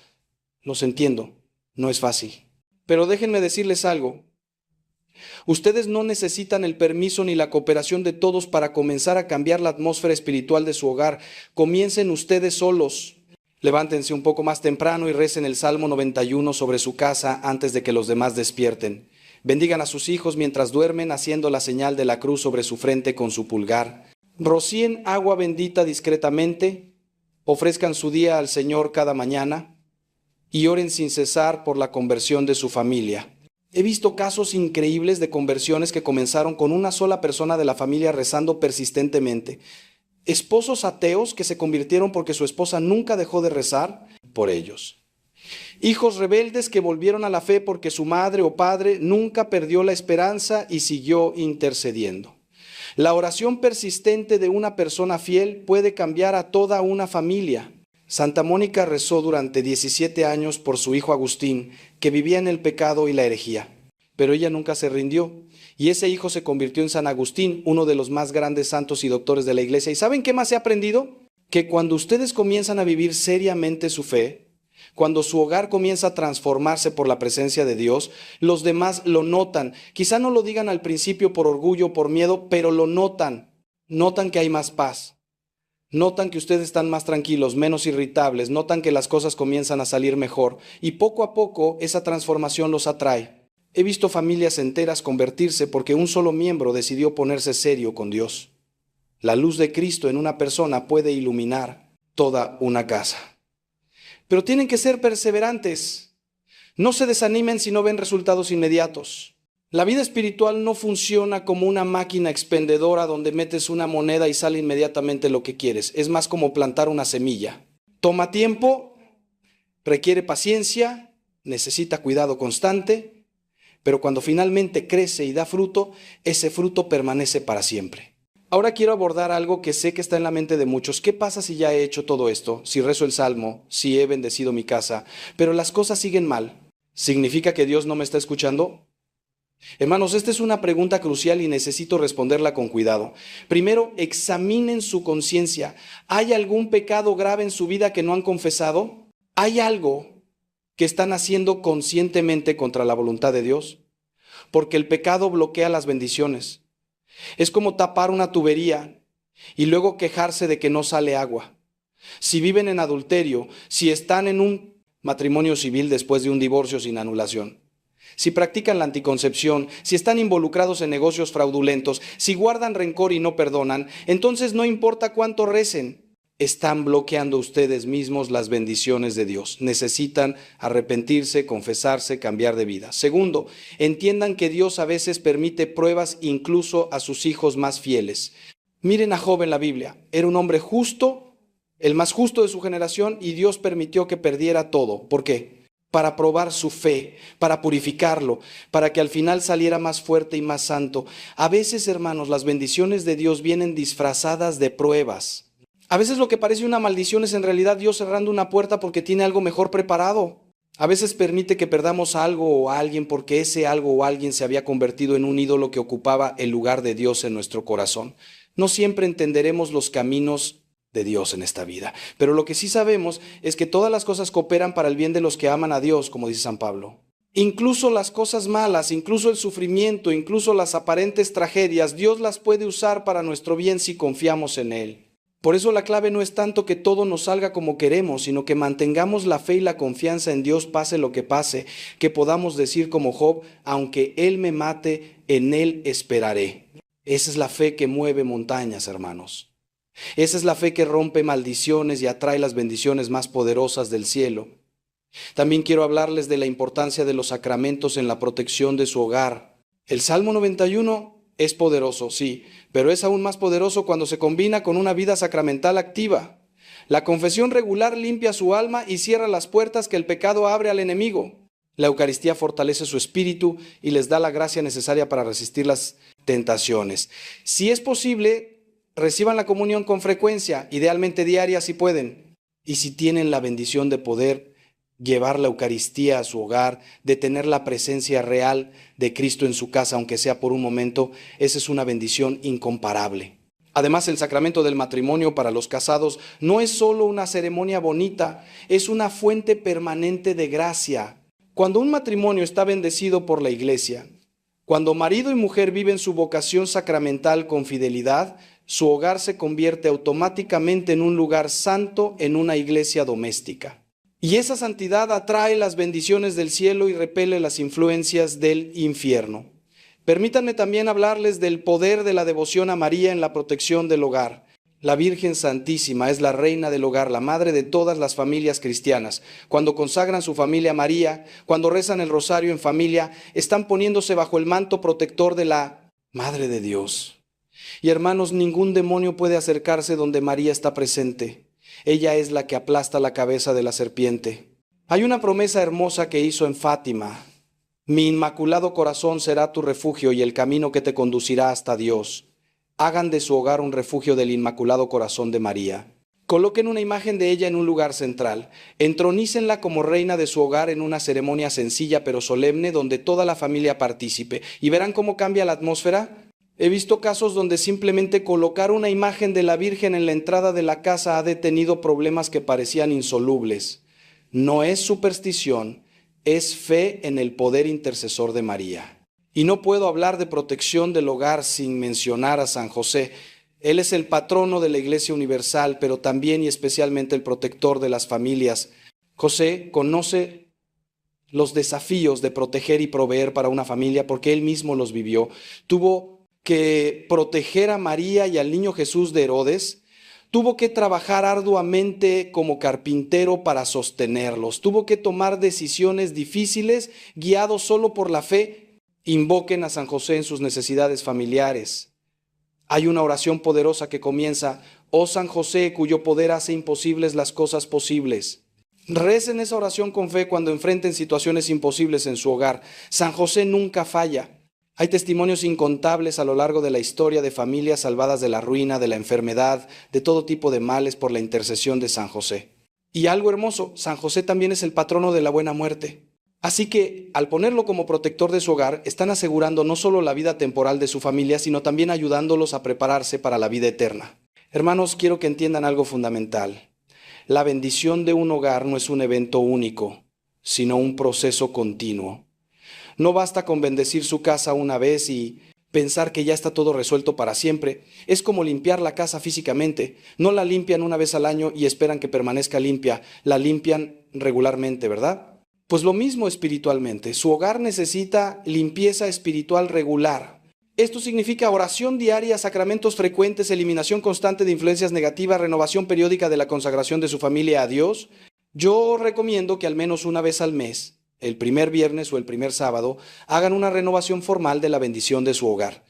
Los entiendo, no es fácil. Pero déjenme decirles algo. Ustedes no necesitan el permiso ni la cooperación de todos para comenzar a cambiar la atmósfera espiritual de su hogar. Comiencen ustedes solos. Levántense un poco más temprano y recen el Salmo 91 sobre su casa antes de que los demás despierten. Bendigan a sus hijos mientras duermen, haciendo la señal de la cruz sobre su frente con su pulgar. Rocíen agua bendita discretamente, ofrezcan su día al Señor cada mañana y oren sin cesar por la conversión de su familia. He visto casos increíbles de conversiones que comenzaron con una sola persona de la familia rezando persistentemente. Esposos ateos que se convirtieron porque su esposa nunca dejó de rezar por ellos. Hijos rebeldes que volvieron a la fe porque su madre o padre nunca perdió la esperanza y siguió intercediendo. La oración persistente de una persona fiel puede cambiar a toda una familia. Santa Mónica rezó durante 17 años por su hijo Agustín, que vivía en el pecado y la herejía. Pero ella nunca se rindió, y ese hijo se convirtió en San Agustín, uno de los más grandes santos y doctores de la Iglesia. ¿Y saben qué más he aprendido? Que cuando ustedes comienzan a vivir seriamente su fe, cuando su hogar comienza a transformarse por la presencia de Dios, los demás lo notan. Quizá no lo digan al principio por orgullo, por miedo, pero lo notan. Notan que hay más paz. Notan que ustedes están más tranquilos, menos irritables. Notan que las cosas comienzan a salir mejor. Y poco a poco esa transformación los atrae. He visto familias enteras convertirse porque un solo miembro decidió ponerse serio con Dios. La luz de Cristo en una persona puede iluminar toda una casa. Pero tienen que ser perseverantes. No se desanimen si no ven resultados inmediatos. La vida espiritual no funciona como una máquina expendedora donde metes una moneda y sale inmediatamente lo que quieres. Es más como plantar una semilla. Toma tiempo, requiere paciencia, necesita cuidado constante, pero cuando finalmente crece y da fruto, ese fruto permanece para siempre. Ahora quiero abordar algo que sé que está en la mente de muchos. ¿Qué pasa si ya he hecho todo esto? Si rezo el salmo, si he bendecido mi casa, pero las cosas siguen mal. ¿Significa que Dios no me está escuchando? Hermanos, esta es una pregunta crucial y necesito responderla con cuidado. Primero, examinen su conciencia. ¿Hay algún pecado grave en su vida que no han confesado? ¿Hay algo que están haciendo conscientemente contra la voluntad de Dios? Porque el pecado bloquea las bendiciones. Es como tapar una tubería y luego quejarse de que no sale agua. Si viven en adulterio, si están en un matrimonio civil después de un divorcio sin anulación, si practican la anticoncepción, si están involucrados en negocios fraudulentos, si guardan rencor y no perdonan, entonces no importa cuánto recen, están bloqueando ustedes mismos las bendiciones de Dios. Necesitan arrepentirse, confesarse, cambiar de vida. Segundo, entiendan que Dios a veces permite pruebas incluso a sus hijos más fieles. Miren a Job en la Biblia. Era un hombre justo, el más justo de su generación, y Dios permitió que perdiera todo. ¿Por qué? Para probar su fe, para purificarlo, para que al final saliera más fuerte y más santo. A veces, hermanos, las bendiciones de Dios vienen disfrazadas de pruebas. A veces lo que parece una maldición es en realidad Dios cerrando una puerta porque tiene algo mejor preparado. A veces permite que perdamos algo o a alguien porque ese algo o alguien se había convertido en un ídolo que ocupaba el lugar de Dios en nuestro corazón. No siempre entenderemos los caminos de Dios en esta vida, pero lo que sí sabemos es que todas las cosas cooperan para el bien de los que aman a Dios, como dice San Pablo. Incluso las cosas malas, incluso el sufrimiento, incluso las aparentes tragedias, Dios las puede usar para nuestro bien si confiamos en Él. Por eso la clave no es tanto que todo nos salga como queremos, sino que mantengamos la fe y la confianza en Dios pase lo que pase, que podamos decir como Job, aunque Él me mate, en Él esperaré. Esa es la fe que mueve montañas, hermanos. Esa es la fe que rompe maldiciones y atrae las bendiciones más poderosas del cielo. También quiero hablarles de la importancia de los sacramentos en la protección de su hogar. El Salmo 91 es poderoso, sí, pero es aún más poderoso cuando se combina con una vida sacramental activa. La confesión regular limpia su alma y cierra las puertas que el pecado abre al enemigo. La Eucaristía fortalece su espíritu y les da la gracia necesaria para resistir las tentaciones. Si es posible, reciban la comunión con frecuencia, idealmente diaria si pueden. Y si tienen la bendición de poder llevar la Eucaristía a su hogar, de tener la presencia real de Cristo en su casa, aunque sea por un momento, esa es una bendición incomparable. Además, el sacramento del matrimonio para los casados no es solo una ceremonia bonita, es una fuente permanente de gracia. Cuando un matrimonio está bendecido por la Iglesia, cuando marido y mujer viven su vocación sacramental con fidelidad, su hogar se convierte automáticamente en un lugar santo, en una iglesia doméstica. Y esa santidad atrae las bendiciones del cielo y repele las influencias del infierno. Permítanme también hablarles del poder de la devoción a María en la protección del hogar. La Virgen Santísima es la reina del hogar, la madre de todas las familias cristianas. Cuando consagran su familia a María, cuando rezan el rosario en familia, están poniéndose bajo el manto protector de la Madre de Dios. Y hermanos, ningún demonio puede acercarse donde María está presente. Ella es la que aplasta la cabeza de la serpiente. Hay una promesa hermosa que hizo en Fátima. Mi inmaculado corazón será tu refugio y el camino que te conducirá hasta Dios. Hagan de su hogar un refugio del Inmaculado Corazón de María. Coloquen una imagen de ella en un lugar central. Entronícenla como reina de su hogar en una ceremonia sencilla pero solemne donde toda la familia participe. ¿Y verán cómo cambia la atmósfera? He visto casos donde simplemente colocar una imagen de la Virgen en la entrada de la casa ha detenido problemas que parecían insolubles. No es superstición, es fe en el poder intercesor de María. Y no puedo hablar de protección del hogar sin mencionar a San José. Él es el patrono de la Iglesia Universal, pero también y especialmente el protector de las familias. José conoce los desafíos de proteger y proveer para una familia porque él mismo los vivió. Tuvo que proteger a María y al niño Jesús de Herodes, tuvo que trabajar arduamente como carpintero para sostenerlos, tuvo que tomar decisiones difíciles guiado solo por la fe. Invoquen a San José en sus necesidades familiares. Hay una oración poderosa que comienza: oh San José, cuyo poder hace imposibles las cosas posibles. Recen esa oración con fe cuando enfrenten situaciones imposibles en su hogar. San José nunca falla. Hay testimonios incontables a lo largo de la historia de familias salvadas de la ruina, de la enfermedad, de todo tipo de males por la intercesión de San José. Y algo hermoso, San José también es el patrono de la buena muerte. Así que, al ponerlo como protector de su hogar, están asegurando no solo la vida temporal de su familia, sino también ayudándolos a prepararse para la vida eterna. Hermanos, quiero que entiendan algo fundamental. La bendición de un hogar no es un evento único, sino un proceso continuo. No basta con bendecir su casa una vez y pensar que ya está todo resuelto para siempre. Es como limpiar la casa físicamente. No la limpian una vez al año y esperan que permanezca limpia. La limpian regularmente, ¿verdad? Pues lo mismo espiritualmente. Su hogar necesita limpieza espiritual regular. Esto significa oración diaria, sacramentos frecuentes, eliminación constante de influencias negativas, renovación periódica de la consagración de su familia a Dios. Yo recomiendo que al menos una vez al mes, el primer viernes o el primer sábado, hagan una renovación formal de la bendición de su hogar.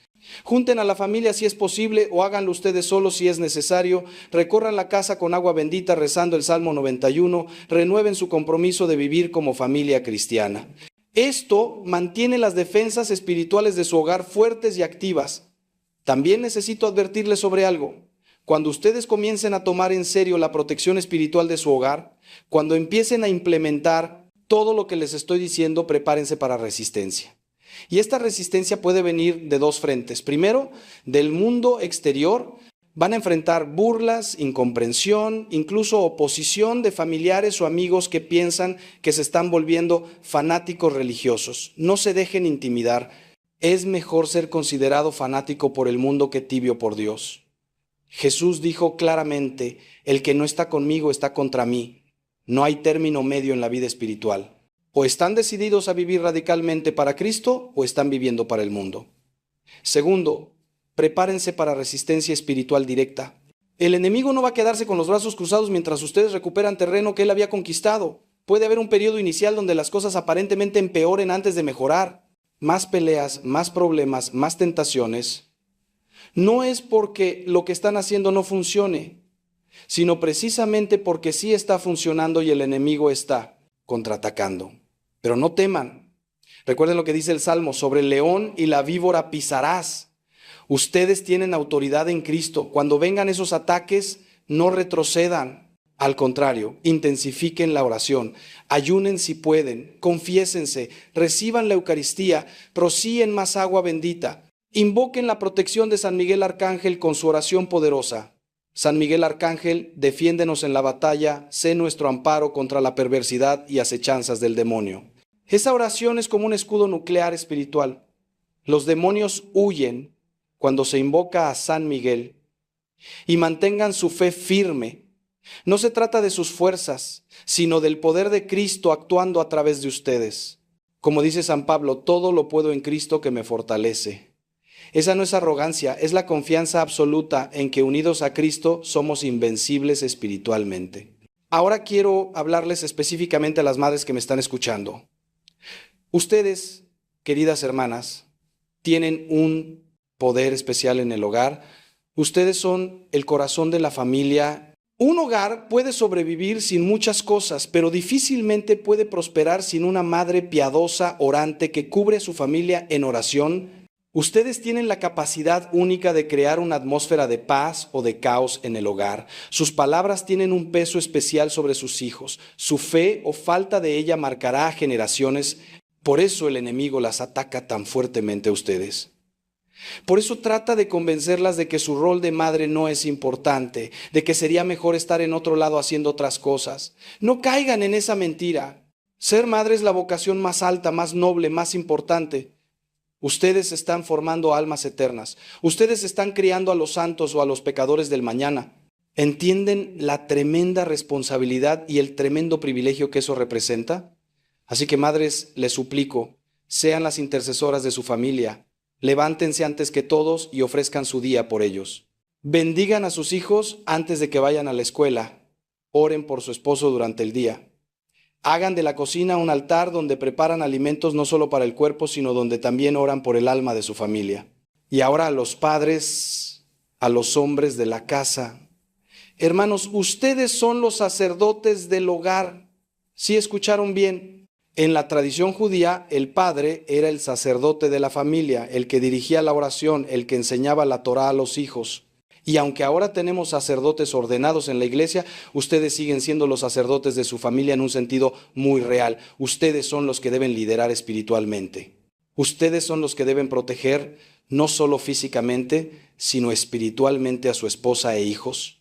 Junten a la familia si es posible o háganlo ustedes solos si es necesario. Recorran la casa con agua bendita rezando el Salmo 91. Renueven su compromiso de vivir como familia cristiana. Esto mantiene las defensas espirituales de su hogar fuertes y activas. También necesito advertirles sobre algo. Cuando ustedes comiencen a tomar en serio la protección espiritual de su hogar, cuando empiecen a implementar todo lo que les estoy diciendo, prepárense para resistencia. Y esta resistencia puede venir de dos frentes. Primero, del mundo exterior. Van a enfrentar burlas, incomprensión, incluso oposición de familiares o amigos que piensan que se están volviendo fanáticos religiosos. No se dejen intimidar. Es mejor ser considerado fanático por el mundo que tibio por Dios. Jesús dijo claramente, el que no está conmigo está contra mí. No hay término medio en la vida espiritual. O están decididos a vivir radicalmente para Cristo o están viviendo para el mundo. Segundo, prepárense para resistencia espiritual directa. El enemigo no va a quedarse con los brazos cruzados mientras ustedes recuperan terreno que él había conquistado. Puede haber un periodo inicial donde las cosas aparentemente empeoren antes de mejorar. Más peleas, más problemas, más tentaciones. No es porque lo que están haciendo no funcione, sino precisamente porque sí está funcionando y el enemigo está contraatacando. Pero no teman. Recuerden lo que dice el Salmo, sobre el león y la víbora pisarás. Ustedes tienen autoridad en Cristo. Cuando vengan esos ataques, no retrocedan. Al contrario, intensifiquen la oración. Ayunen si pueden. Confiésense. Reciban la Eucaristía. Procíen más agua bendita. Invoquen la protección de San Miguel Arcángel con su oración poderosa. San Miguel Arcángel, defiéndenos en la batalla. Sé nuestro amparo contra la perversidad y acechanzas del demonio. Esa oración es como un escudo nuclear espiritual. Los demonios huyen cuando se invoca a San Miguel, y mantengan su fe firme. No se trata de sus fuerzas, sino del poder de Cristo actuando a través de ustedes. Como dice San Pablo, todo lo puedo en Cristo que me fortalece. Esa no es arrogancia, es la confianza absoluta en que unidos a Cristo somos invencibles espiritualmente. Ahora quiero hablarles específicamente a las madres que me están escuchando. Ustedes, queridas hermanas, tienen un poder especial en el hogar. Ustedes son el corazón de la familia. Un hogar puede sobrevivir sin muchas cosas, pero difícilmente puede prosperar sin una madre piadosa, orante, que cubre a su familia en oración. Ustedes tienen la capacidad única de crear una atmósfera de paz o de caos en el hogar. Sus palabras tienen un peso especial sobre sus hijos. Su fe o falta de ella marcará a generaciones. Por eso el enemigo las ataca tan fuertemente a ustedes. Por eso trata de convencerlas de que su rol de madre no es importante, de que sería mejor estar en otro lado haciendo otras cosas. No caigan en esa mentira. Ser madre es la vocación más alta, más noble, más importante. Ustedes están formando almas eternas. Ustedes están criando a los santos o a los pecadores del mañana. ¿Entienden la tremenda responsabilidad y el tremendo privilegio que eso representa? Así que, madres, les suplico, sean las intercesoras de su familia. Levántense antes que todos y ofrezcan su día por ellos. Bendigan a sus hijos antes de que vayan a la escuela. Oren por su esposo durante el día. Hagan de la cocina un altar donde preparan alimentos no solo para el cuerpo, sino donde también oran por el alma de su familia. Y ahora a los padres, a los hombres de la casa. Hermanos, ustedes son los sacerdotes del hogar. ¿Sí escucharon bien? En la tradición judía, el padre era el sacerdote de la familia, el que dirigía la oración, el que enseñaba la Torá a los hijos. Y aunque ahora tenemos sacerdotes ordenados en la iglesia, ustedes siguen siendo los sacerdotes de su familia en un sentido muy real. Ustedes son los que deben liderar espiritualmente. Ustedes son los que deben proteger no solo físicamente, sino espiritualmente a su esposa e hijos.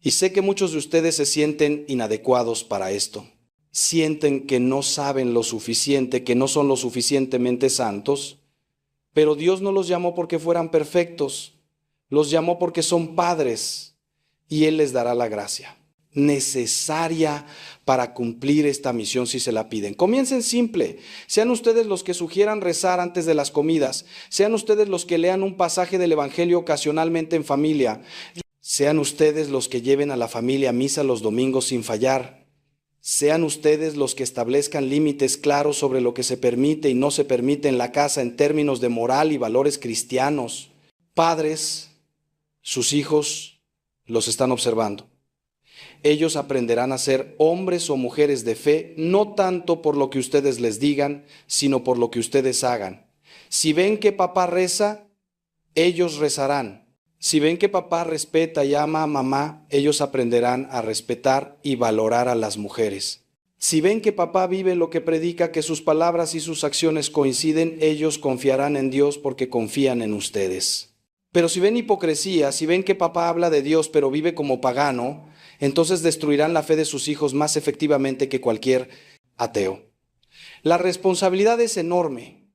Y sé que muchos de ustedes se sienten inadecuados para esto. Sienten que no saben lo suficiente, que no son lo suficientemente santos, pero Dios no los llamó porque fueran perfectos, los llamó porque son padres y Él les dará la gracia necesaria para cumplir esta misión si se la piden. Comiencen simple, sean ustedes los que sugieran rezar antes de las comidas, sean ustedes los que lean un pasaje del Evangelio ocasionalmente en familia, sean ustedes los que lleven a la familia a misa los domingos sin fallar. Sean ustedes los que establezcan límites claros sobre lo que se permite y no se permite en la casa en términos de moral y valores cristianos. Padres, sus hijos los están observando. Ellos aprenderán a ser hombres o mujeres de fe, no tanto por lo que ustedes les digan, sino por lo que ustedes hagan. Si ven que papá reza, ellos rezarán. Si ven que papá respeta y ama a mamá, ellos aprenderán a respetar y valorar a las mujeres. Si ven que papá vive lo que predica, que sus palabras y sus acciones coinciden, ellos confiarán en Dios porque confían en ustedes. Pero si ven hipocresía, si ven que papá habla de Dios pero vive como pagano, entonces destruirán la fe de sus hijos más efectivamente que cualquier ateo. La responsabilidad es enorme,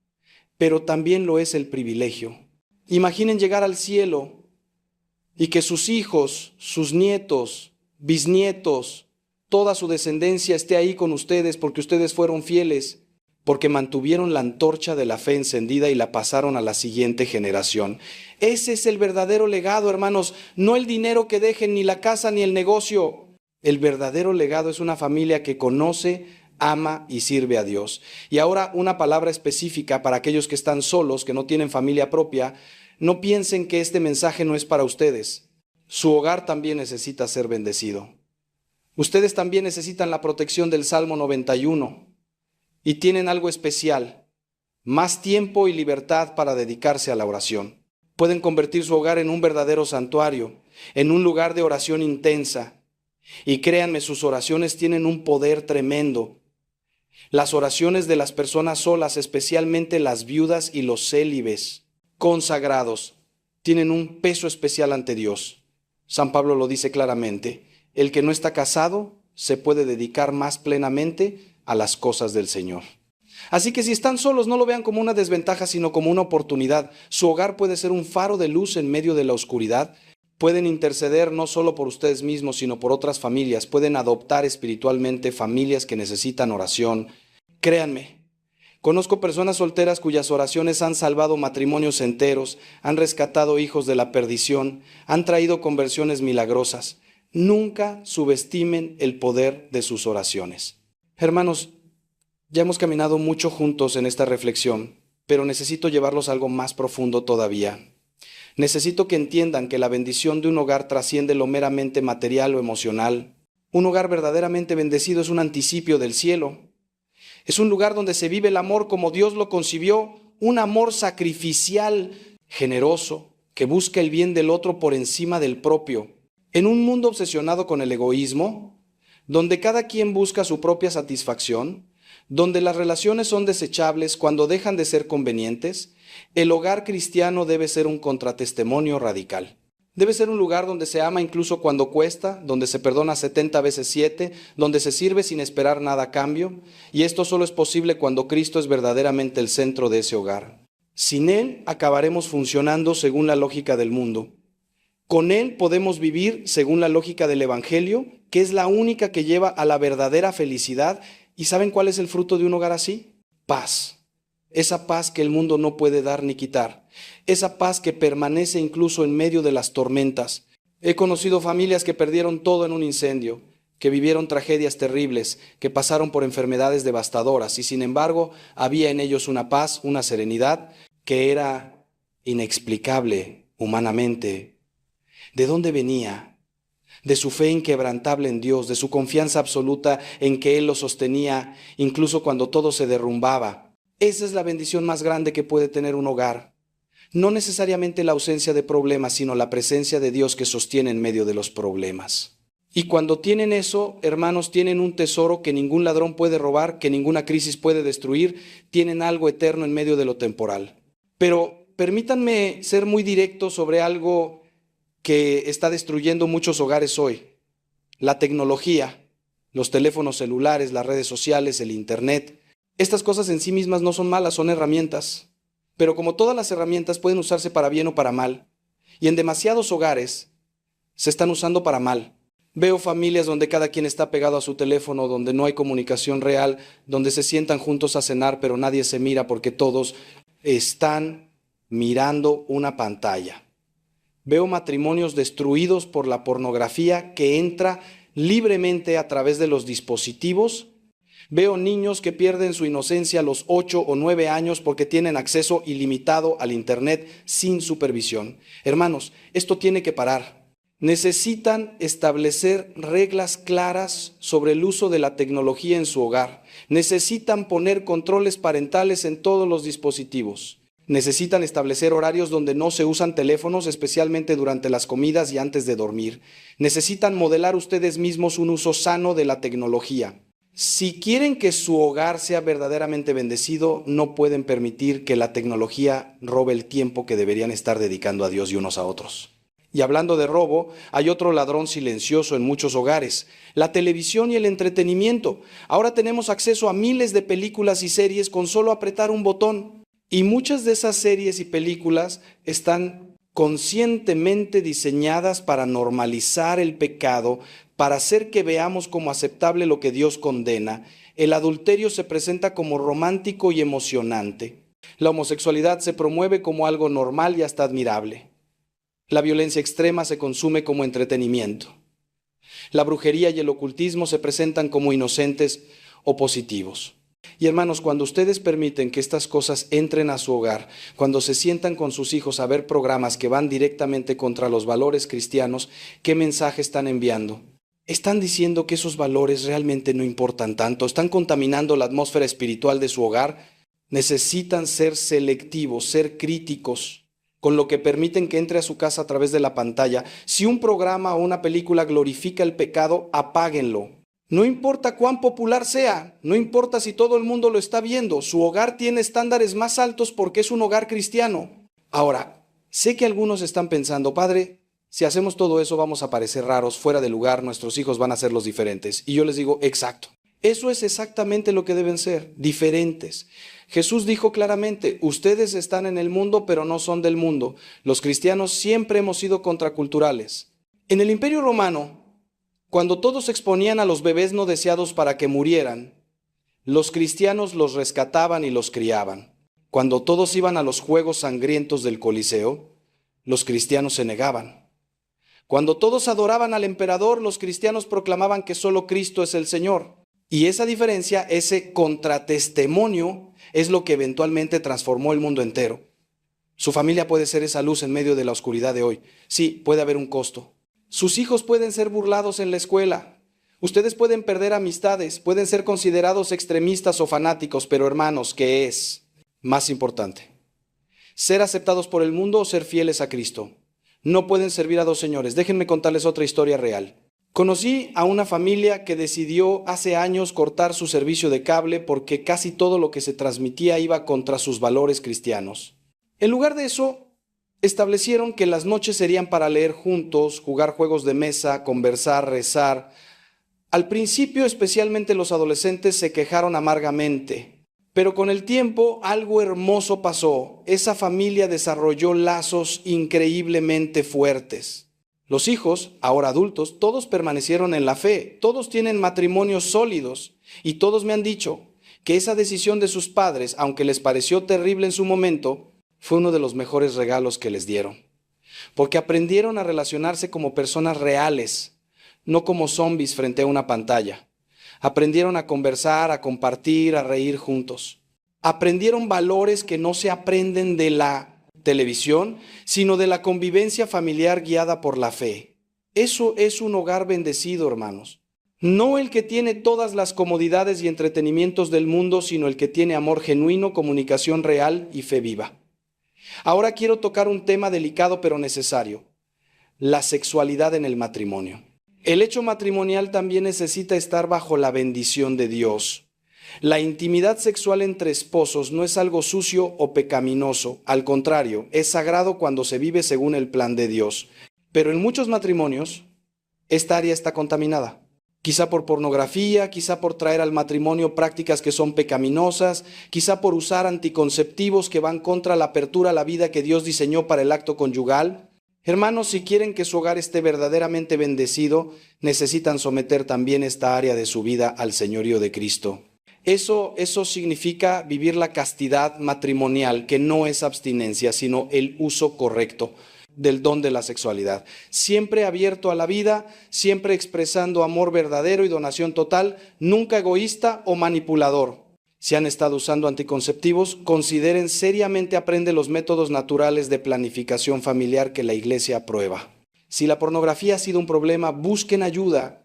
pero también lo es el privilegio. Imaginen llegar al cielo y que sus hijos, sus nietos, bisnietos, toda su descendencia esté ahí con ustedes porque ustedes fueron fieles, porque mantuvieron la antorcha de la fe encendida y la pasaron a la siguiente generación. Ese es el verdadero legado, hermanos, no el dinero que dejen, ni la casa, ni el negocio. El verdadero legado es una familia que conoce, ama y sirve a Dios. Y ahora una palabra específica para aquellos que están solos, que no tienen familia propia. No piensen que este mensaje no es para ustedes. Su hogar también necesita ser bendecido. Ustedes también necesitan la protección del Salmo 91 y tienen algo especial, más tiempo y libertad para dedicarse a la oración. Pueden convertir su hogar en un verdadero santuario, en un lugar de oración intensa. Y créanme, sus oraciones tienen un poder tremendo. Las oraciones de las personas solas, especialmente las viudas y los célibes, consagrados, tienen un peso especial ante Dios. San Pablo lo dice claramente. El que no está casado se puede dedicar más plenamente a las cosas del Señor. Así que si están solos, no lo vean como una desventaja, sino como una oportunidad. Su hogar puede ser un faro de luz en medio de la oscuridad. Pueden interceder no solo por ustedes mismos, sino por otras familias. Pueden adoptar espiritualmente familias que necesitan oración. Créanme, conozco personas solteras cuyas oraciones han salvado matrimonios enteros, han rescatado hijos de la perdición, han traído conversiones milagrosas. Nunca subestimen el poder de sus oraciones. Hermanos, ya hemos caminado mucho juntos en esta reflexión, pero necesito llevarlos a algo más profundo todavía. Necesito que entiendan que la bendición de un hogar trasciende lo meramente material o emocional. Un hogar verdaderamente bendecido es un anticipio del cielo. Es un lugar donde se vive el amor como Dios lo concibió, un amor sacrificial, generoso, que busca el bien del otro por encima del propio. En un mundo obsesionado con el egoísmo, donde cada quien busca su propia satisfacción, donde las relaciones son desechables cuando dejan de ser convenientes, el hogar cristiano debe ser un contratestimonio radical. Debe ser un lugar donde se ama incluso cuando cuesta, donde se perdona 70 veces 7, donde se sirve sin esperar nada a cambio, y esto solo es posible cuando Cristo es verdaderamente el centro de ese hogar. Sin Él acabaremos funcionando según la lógica del mundo. Con Él podemos vivir según la lógica del Evangelio, que es la única que lleva a la verdadera felicidad. ¿Y saben cuál es el fruto de un hogar así? Paz. Esa paz que el mundo no puede dar ni quitar. Esa paz que permanece incluso en medio de las tormentas. He conocido familias que perdieron todo en un incendio, que vivieron tragedias terribles, que pasaron por enfermedades devastadoras y sin embargo había en ellos una paz, una serenidad que era inexplicable humanamente. ¿De dónde venía? De su fe inquebrantable en Dios, de su confianza absoluta en que Él lo sostenía, incluso cuando todo se derrumbaba. Esa es la bendición más grande que puede tener un hogar. No necesariamente la ausencia de problemas, sino la presencia de Dios que sostiene en medio de los problemas. Y cuando tienen eso, hermanos, tienen un tesoro que ningún ladrón puede robar, que ninguna crisis puede destruir, tienen algo eterno en medio de lo temporal. Pero permítanme ser muy directo sobre algo que está destruyendo muchos hogares hoy. La tecnología, los teléfonos celulares, las redes sociales, el internet. Estas cosas en sí mismas no son malas, son herramientas. Pero como todas las herramientas pueden usarse para bien o para mal. Y en demasiados hogares se están usando para mal. Veo familias donde cada quien está pegado a su teléfono, donde no hay comunicación real, donde se sientan juntos a cenar pero nadie se mira porque todos están mirando una pantalla. Veo matrimonios destruidos por la pornografía que entra libremente a través de los dispositivos. Veo niños que pierden su inocencia a los 8 o 9 años porque tienen acceso ilimitado al internet sin supervisión. Hermanos, esto tiene que parar. Necesitan establecer reglas claras sobre el uso de la tecnología en su hogar. Necesitan poner controles parentales en todos los dispositivos. Necesitan establecer horarios donde no se usan teléfonos, especialmente durante las comidas y antes de dormir. Necesitan modelar ustedes mismos un uso sano de la tecnología. Si quieren que su hogar sea verdaderamente bendecido, no pueden permitir que la tecnología robe el tiempo que deberían estar dedicando a Dios y unos a otros. Y hablando de robo, hay otro ladrón silencioso en muchos hogares: la televisión y el entretenimiento. Ahora tenemos acceso a miles de películas y series con solo apretar un botón. Y muchas de esas series y películas están conscientemente diseñadas para normalizar el pecado, para hacer que veamos como aceptable lo que Dios condena. El adulterio se presenta como romántico y emocionante. La homosexualidad se promueve como algo normal y hasta admirable. La violencia extrema se consume como entretenimiento. La brujería y el ocultismo se presentan como inocentes o positivos. Y hermanos, cuando ustedes permiten que estas cosas entren a su hogar, cuando se sientan con sus hijos a ver programas que van directamente contra los valores cristianos, ¿qué mensaje están enviando? Están diciendo que esos valores realmente no importan tanto, están contaminando la atmósfera espiritual de su hogar. Necesitan ser selectivos, ser críticos con lo que permiten que entre a su casa a través de la pantalla. Si un programa o una película glorifica el pecado, apáguenlo. No importa cuán popular sea, no importa si todo el mundo lo está viendo, su hogar tiene estándares más altos porque es un hogar cristiano. Ahora, sé que algunos están pensando: padre, si hacemos todo eso vamos a parecer raros, fuera de lugar, nuestros hijos van a ser los diferentes. Y yo les digo: exacto. Eso es exactamente lo que deben ser, diferentes. Jesús dijo claramente: ustedes están en el mundo, pero no son del mundo. Los cristianos siempre hemos sido contraculturales. En el Imperio Romano, cuando todos exponían a los bebés no deseados para que murieran, los cristianos los rescataban y los criaban. Cuando todos iban a los juegos sangrientos del Coliseo, los cristianos se negaban. Cuando todos adoraban al emperador, los cristianos proclamaban que solo Cristo es el Señor. Y esa diferencia, ese contratestimonio, es lo que eventualmente transformó el mundo entero. Su familia puede ser esa luz en medio de la oscuridad de hoy. Sí, puede haber un costo. Sus hijos pueden ser burlados en la escuela. Ustedes pueden perder amistades, pueden ser considerados extremistas o fanáticos, pero hermanos, ¿qué es más importante? ¿Ser aceptados por el mundo o ser fieles a Cristo? No pueden servir a dos señores. Déjenme contarles otra historia real. Conocí a una familia que decidió hace años cortar su servicio de cable porque casi todo lo que se transmitía iba contra sus valores cristianos. En lugar de eso, establecieron que las noches serían para leer juntos, jugar juegos de mesa, conversar, rezar. Al principio, especialmente los adolescentes, se quejaron amargamente. Pero con el tiempo, algo hermoso pasó. Esa familia desarrolló lazos increíblemente fuertes. Los hijos, ahora adultos, todos permanecieron en la fe, todos tienen matrimonios sólidos y todos me han dicho que esa decisión de sus padres, aunque les pareció terrible en su momento, fue uno de los mejores regalos que les dieron. Porque aprendieron a relacionarse como personas reales, no como zombies frente a una pantalla. Aprendieron a conversar, a compartir, a reír juntos. Aprendieron valores que no se aprenden de la televisión, sino de la convivencia familiar guiada por la fe. Eso es un hogar bendecido, hermanos. No el que tiene todas las comodidades y entretenimientos del mundo, sino el que tiene amor genuino, comunicación real y fe viva. Ahora quiero tocar un tema delicado pero necesario: la sexualidad en el matrimonio. El hecho matrimonial también necesita estar bajo la bendición de Dios. La intimidad sexual entre esposos no es algo sucio o pecaminoso, al contrario, es sagrado cuando se vive según el plan de Dios. Pero en muchos matrimonios, esta área está contaminada. Quizá por pornografía, quizá por traer al matrimonio prácticas que son pecaminosas, quizá por usar anticonceptivos que van contra la apertura a la vida que Dios diseñó para el acto conyugal. Hermanos, si quieren que su hogar esté verdaderamente bendecido, necesitan someter también esta área de su vida al señorío de Cristo. Eso significa vivir la castidad matrimonial, que no es abstinencia, sino el uso correcto del don de la sexualidad. Siempre abierto a la vida, siempre expresando amor verdadero y donación total, nunca egoísta o manipulador. Si han estado usando anticonceptivos, consideren seriamente aprender los métodos naturales de planificación familiar que la Iglesia aprueba. Si la pornografía ha sido un problema, busquen ayuda.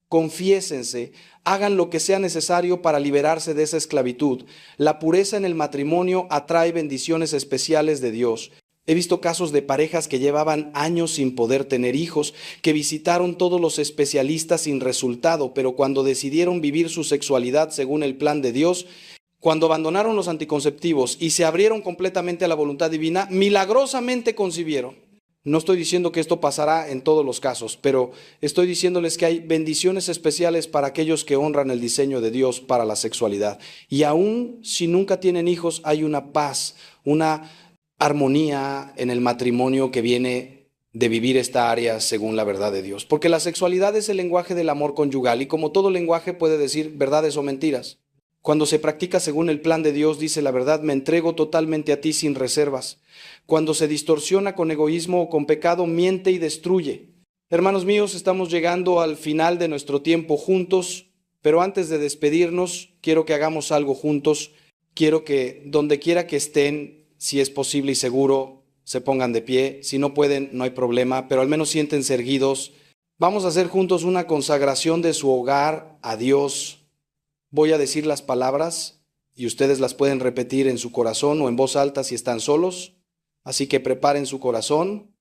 Confiésense, hagan lo que sea necesario para liberarse de esa esclavitud. La pureza en el matrimonio atrae bendiciones especiales de Dios. He visto casos de parejas que llevaban años sin poder tener hijos, que visitaron todos los especialistas sin resultado, pero cuando decidieron vivir su sexualidad según el plan de Dios, cuando abandonaron los anticonceptivos y se abrieron completamente a la voluntad divina, milagrosamente concibieron. No estoy diciendo que esto pasará en todos los casos, pero estoy diciéndoles que hay bendiciones especiales para aquellos que honran el diseño de Dios para la sexualidad. Y aún si nunca tienen hijos, hay una paz, una armonía en el matrimonio que viene de vivir esta área según la verdad de Dios. Porque la sexualidad es el lenguaje del amor conyugal y como todo lenguaje puede decir verdades o mentiras. Cuando se practica según el plan de Dios, dice la verdad, me entrego totalmente a ti sin reservas. Cuando se distorsiona con egoísmo o con pecado, miente y destruye. Hermanos míos, estamos llegando al final de nuestro tiempo juntos, pero antes de despedirnos, quiero que hagamos algo juntos. Quiero que donde quiera que estén, si es posible y seguro, se pongan de pie. Si no pueden, no hay problema, pero al menos siéntense erguidos. Vamos a hacer juntos una consagración de su hogar a Dios. Voy a decir las palabras y ustedes las pueden repetir en su corazón o en voz alta si están solos. Así que preparen su corazón,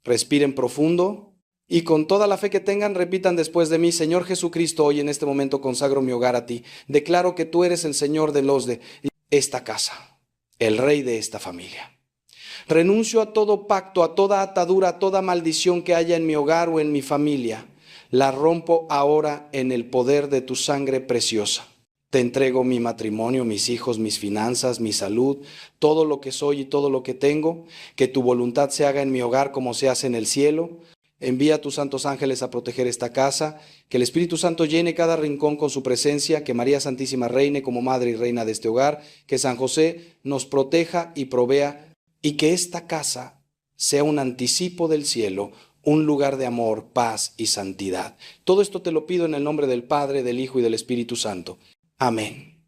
respiren profundo y con toda la fe que tengan repitan después de mí: Señor Jesucristo, hoy en este momento consagro mi hogar a ti. Declaro que tú eres el Señor de los de esta casa, el Rey de esta familia. Renuncio a todo pacto, a toda atadura, a toda maldición que haya en mi hogar o en mi familia. La rompo ahora en el poder de tu sangre preciosa. Te entrego mi matrimonio, mis hijos, mis finanzas, mi salud, todo lo que soy y todo lo que tengo. Que tu voluntad se haga en mi hogar como se hace en el cielo. Envía a tus santos ángeles a proteger esta casa. Que el Espíritu Santo llene cada rincón con su presencia. Que María Santísima reine como madre y reina de este hogar. Que San José nos proteja y provea. Y que esta casa sea un anticipo del cielo, un lugar de amor, paz y santidad. Todo esto te lo pido en el nombre del Padre, del Hijo y del Espíritu Santo. Amén.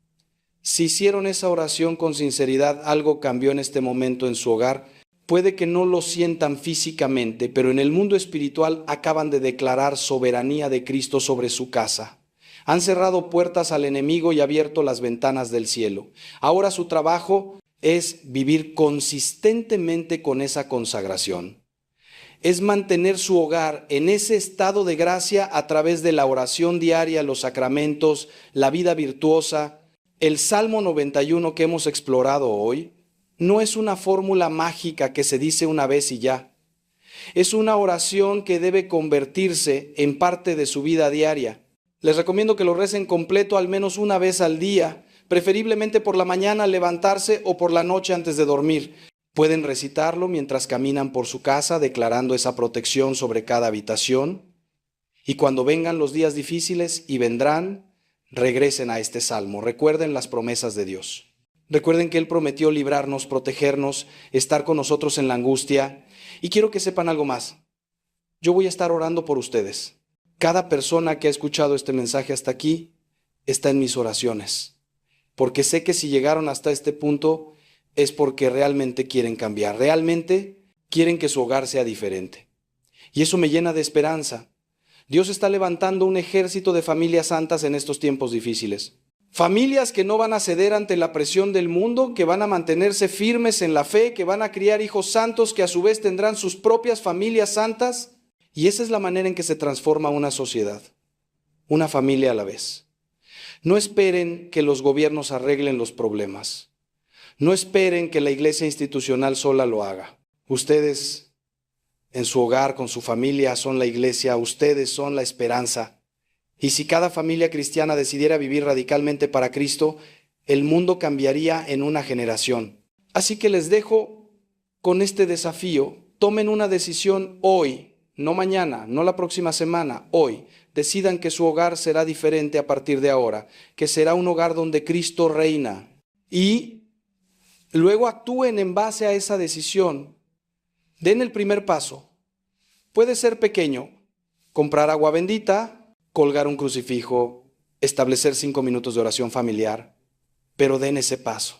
Si hicieron esa oración con sinceridad, algo cambió en este momento en su hogar. Puede que no lo sientan físicamente, pero en el mundo espiritual acaban de declarar soberanía de Cristo sobre su casa. Han cerrado puertas al enemigo y abierto las ventanas del cielo. Ahora su trabajo es vivir consistentemente con esa consagración. Es mantener su hogar en ese estado de gracia a través de la oración diaria, los sacramentos, la vida virtuosa. El Salmo 91 que hemos explorado hoy no es una fórmula mágica que se dice una vez y ya. Es una oración que debe convertirse en parte de su vida diaria. Les recomiendo que lo recen completo al menos una vez al día, preferiblemente por la mañana al levantarse o por la noche antes de dormir. Pueden recitarlo mientras caminan por su casa, declarando esa protección sobre cada habitación. Y cuando vengan los días difíciles, y vendrán, regresen a este salmo. Recuerden las promesas de Dios. Recuerden que Él prometió librarnos, protegernos, estar con nosotros en la angustia. Y quiero que sepan algo más. Yo voy a estar orando por ustedes. Cada persona que ha escuchado este mensaje hasta aquí está en mis oraciones. Porque sé que si llegaron hasta este punto es porque realmente quieren cambiar, realmente quieren que su hogar sea diferente. Y eso me llena de esperanza. Dios está levantando un ejército de familias santas en estos tiempos difíciles. Familias que no van a ceder ante la presión del mundo, que van a mantenerse firmes en la fe, que van a criar hijos santos, que a su vez tendrán sus propias familias santas. Y esa es la manera en que se transforma una sociedad, una familia a la vez. No esperen que los gobiernos arreglen los problemas. No esperen que la iglesia institucional sola lo haga. Ustedes en su hogar, con su familia, son la iglesia, ustedes son la esperanza. Y si cada familia cristiana decidiera vivir radicalmente para Cristo, el mundo cambiaría en una generación. Así que les dejo con este desafío. Tomen una decisión hoy, no mañana, no la próxima semana, hoy. Decidan que su hogar será diferente a partir de ahora, que será un hogar donde Cristo reina. Y luego actúen en base a esa decisión. Den el primer paso. Puede ser pequeño. Comprar agua bendita, colgar un crucifijo, establecer 5 minutos de oración familiar. Pero den ese paso.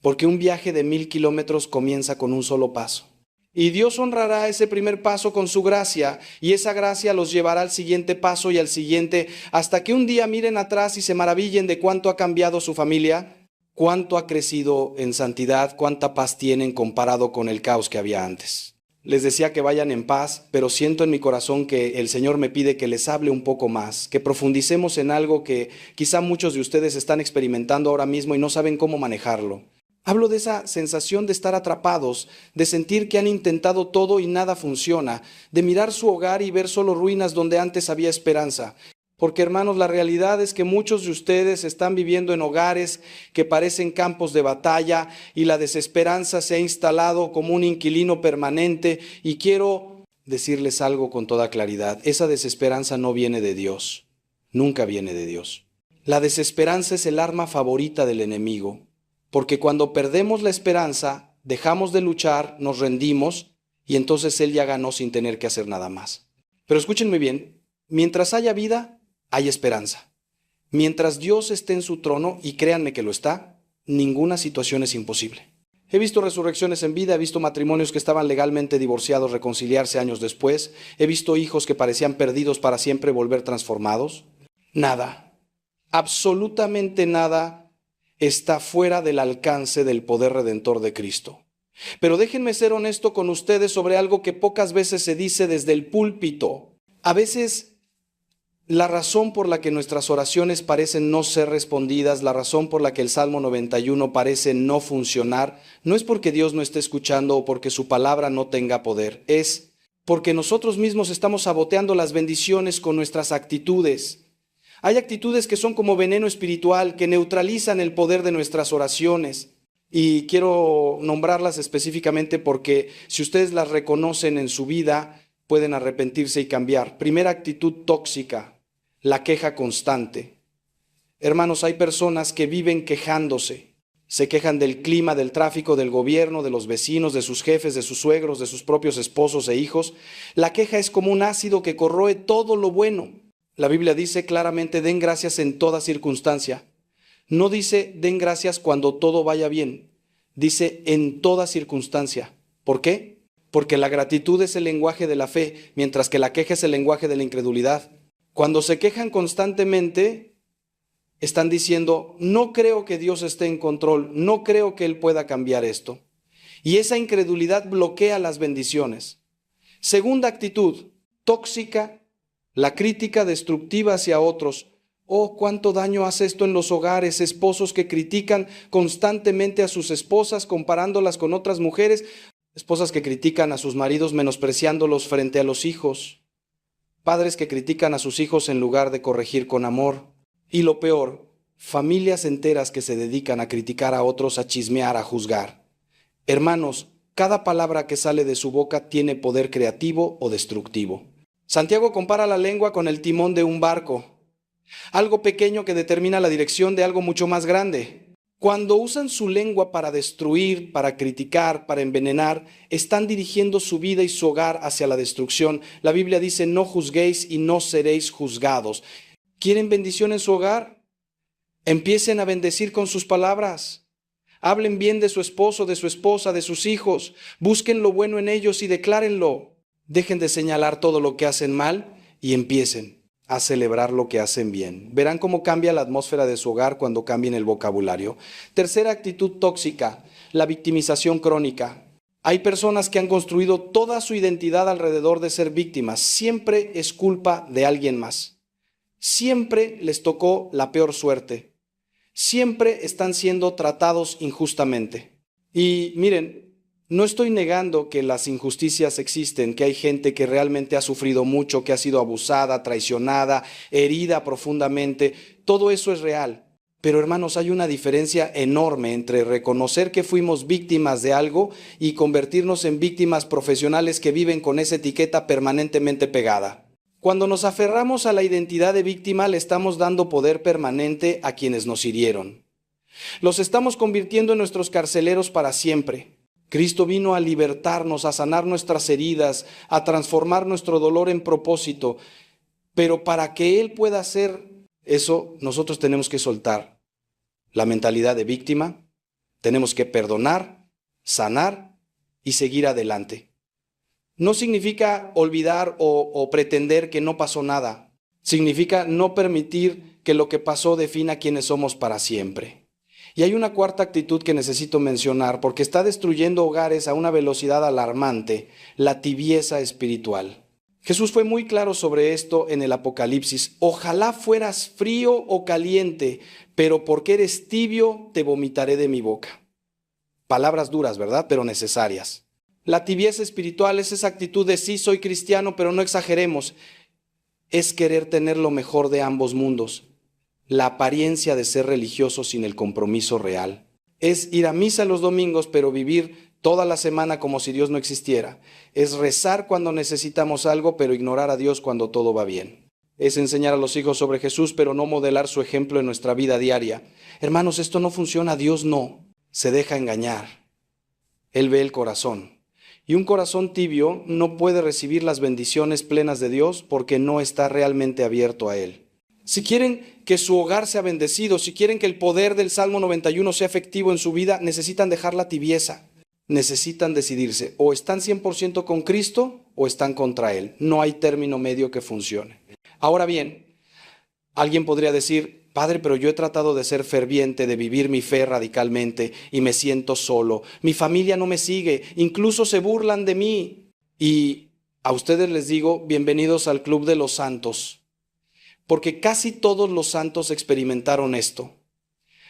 Porque un viaje de 1000 kilómetros comienza con un solo paso. Y Dios honrará ese primer paso con su gracia, y esa gracia los llevará al siguiente paso y al siguiente, hasta que un día miren atrás y se maravillen de cuánto ha cambiado su familia, ¿Cuánto ha crecido en santidad? ¿Cuánta paz tienen comparado con el caos que había antes? Les decía que vayan en paz, pero siento en mi corazón que el Señor me pide que les hable un poco más, que profundicemos en algo que quizá muchos de ustedes están experimentando ahora mismo y no saben cómo manejarlo. Hablo de esa sensación de estar atrapados, de sentir que han intentado todo y nada funciona, de mirar su hogar y ver solo ruinas donde antes había esperanza. Porque, hermanos, la realidad es que muchos de ustedes están viviendo en hogares que parecen campos de batalla y la desesperanza se ha instalado como un inquilino permanente. Y quiero decirles algo con toda claridad: esa desesperanza no viene de Dios, nunca viene de Dios. La desesperanza es el arma favorita del enemigo, porque cuando perdemos la esperanza, dejamos de luchar, nos rendimos y entonces él ya ganó sin tener que hacer nada más. Pero escúchenme bien, mientras haya vida, hay esperanza. Mientras Dios esté en su trono, y créanme que lo está, ninguna situación es imposible. He visto resurrecciones en vida, he visto matrimonios que estaban legalmente divorciados reconciliarse años después, he visto hijos que parecían perdidos para siempre volver transformados. Nada, absolutamente nada está fuera del alcance del poder redentor de Cristo. Pero déjenme ser honesto con ustedes sobre algo que pocas veces se dice desde el púlpito. A veces la razón por la que nuestras oraciones parecen no ser respondidas, la razón por la que el Salmo 91 parece no funcionar, no es porque Dios no esté escuchando o porque su palabra no tenga poder, es porque nosotros mismos estamos saboteando las bendiciones con nuestras actitudes. Hay actitudes que son como veneno espiritual, que neutralizan el poder de nuestras oraciones. Y quiero nombrarlas específicamente porque si ustedes las reconocen en su vida, pueden arrepentirse y cambiar. Primera actitud tóxica: la queja constante. Hermanos, hay personas que viven quejándose. Se quejan del clima, del tráfico, del gobierno, de los vecinos, de sus jefes, de sus suegros, de sus propios esposos e hijos. La queja es como un ácido que corroe todo lo bueno. La Biblia dice claramente: den gracias en toda circunstancia. No dice den gracias cuando todo vaya bien. Dice en toda circunstancia. ¿Por qué? Porque la gratitud es el lenguaje de la fe, mientras que la queja es el lenguaje de la incredulidad. Cuando se quejan constantemente, están diciendo: no creo que Dios esté en control, no creo que Él pueda cambiar esto. Y esa incredulidad bloquea las bendiciones. Segunda actitud, tóxica: la crítica destructiva hacia otros. Oh, cuánto daño hace esto en los hogares, esposos que critican constantemente a sus esposas comparándolas con otras mujeres, esposas que critican a sus maridos menospreciándolos frente a los hijos, padres que critican a sus hijos en lugar de corregir con amor. Y lo peor, familias enteras que se dedican a criticar a otros, a chismear, a juzgar. Hermanos, cada palabra que sale de su boca tiene poder creativo o destructivo. Santiago compara la lengua con el timón de un barco, algo pequeño que determina la dirección de algo mucho más grande. Cuando usan su lengua para destruir, para criticar, para envenenar, están dirigiendo su vida y su hogar hacia la destrucción. La Biblia dice: no juzguéis y no seréis juzgados. ¿Quieren bendición en su hogar? Empiecen a bendecir con sus palabras. Hablen bien de su esposo, de su esposa, de sus hijos. Busquen lo bueno en ellos y declárenlo. Dejen de señalar todo lo que hacen mal y empiecen a celebrar lo que hacen bien. Verán cómo cambia la atmósfera de su hogar cuando cambien el vocabulario. Tercera actitud tóxica: la victimización crónica. Hay personas que han construido toda su identidad alrededor de ser víctimas. Siempre es culpa de alguien más. Siempre les tocó la peor suerte. Siempre están siendo tratados injustamente. Y miren, no estoy negando que las injusticias existen, que hay gente que realmente ha sufrido mucho, que ha sido abusada, traicionada, herida profundamente. Todo eso es real. Pero hermanos, hay una diferencia enorme entre reconocer que fuimos víctimas de algo y convertirnos en víctimas profesionales que viven con esa etiqueta permanentemente pegada. Cuando nos aferramos a la identidad de víctima, le estamos dando poder permanente a quienes nos hirieron. Los estamos convirtiendo en nuestros carceleros para siempre. Cristo vino a libertarnos, a sanar nuestras heridas, a transformar nuestro dolor en propósito. Pero para que Él pueda hacer eso, nosotros tenemos que soltar la mentalidad de víctima, tenemos que perdonar, sanar y seguir adelante. No significa olvidar o pretender que no pasó nada. Significa no permitir que lo que pasó defina quiénes somos para siempre. Y hay una cuarta actitud que necesito mencionar porque está destruyendo hogares a una velocidad alarmante, la tibieza espiritual. Jesús fue muy claro sobre esto en el Apocalipsis. Ojalá fueras frío o caliente, pero porque eres tibio, te vomitaré de mi boca. Palabras duras, ¿verdad? Pero necesarias. La tibieza espiritual es esa actitud de sí, soy cristiano, pero no exageremos. Es querer tener lo mejor de ambos mundos. La apariencia de ser religioso sin el compromiso real. Es ir a misa los domingos, pero vivir toda la semana como si Dios no existiera. Es rezar cuando necesitamos algo, pero ignorar a Dios cuando todo va bien. Es enseñar a los hijos sobre Jesús, pero no modelar su ejemplo en nuestra vida diaria. Hermanos, esto no funciona, Dios no se deja engañar. Él ve el corazón. Y un corazón tibio no puede recibir las bendiciones plenas de Dios porque no está realmente abierto a Él. Si quieren que su hogar sea bendecido, si quieren que el poder del Salmo 91 sea efectivo en su vida, necesitan dejar la tibieza. Necesitan decidirse, o están 100% con Cristo o están contra Él. No hay término medio que funcione. Ahora bien, alguien podría decir, Padre, pero yo he tratado de ser ferviente, de vivir mi fe radicalmente y me siento solo. Mi familia no me sigue, incluso se burlan de mí. Y a ustedes les digo, bienvenidos al Club de los Santos, porque casi todos los santos experimentaron esto.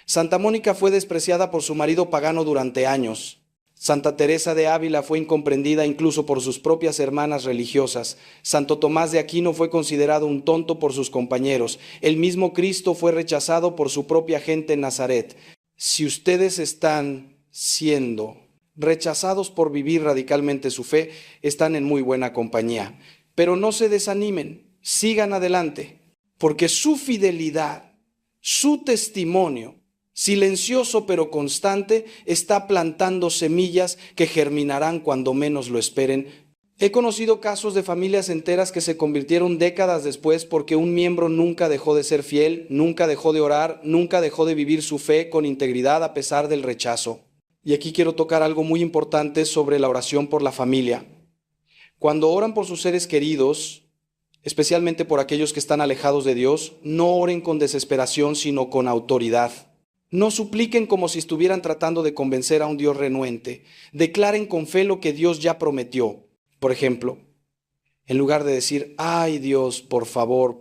Santa Mónica fue despreciada por su marido pagano durante años. Santa Teresa de Ávila fue incomprendida incluso por sus propias hermanas religiosas. Santo Tomás de Aquino fue considerado un tonto por sus compañeros. El mismo Cristo fue rechazado por su propia gente en Nazaret. Si ustedes están siendo rechazados por vivir radicalmente su fe, están en muy buena compañía. Pero no se desanimen, sigan adelante, porque su fidelidad, su testimonio, silencioso pero constante, está plantando semillas que germinarán cuando menos lo esperen. He conocido casos de familias enteras que se convirtieron décadas después porque un miembro nunca dejó de ser fiel, nunca dejó de orar, nunca dejó de vivir su fe con integridad a pesar del rechazo. Y aquí quiero tocar algo muy importante sobre la oración por la familia. Cuando oran por sus seres queridos, especialmente por aquellos que están alejados de Dios, no oren con desesperación, sino con autoridad. No supliquen como si estuvieran tratando de convencer a un Dios renuente. Declaren con fe lo que Dios ya prometió. Por ejemplo, en lugar de decir, ay Dios, por favor,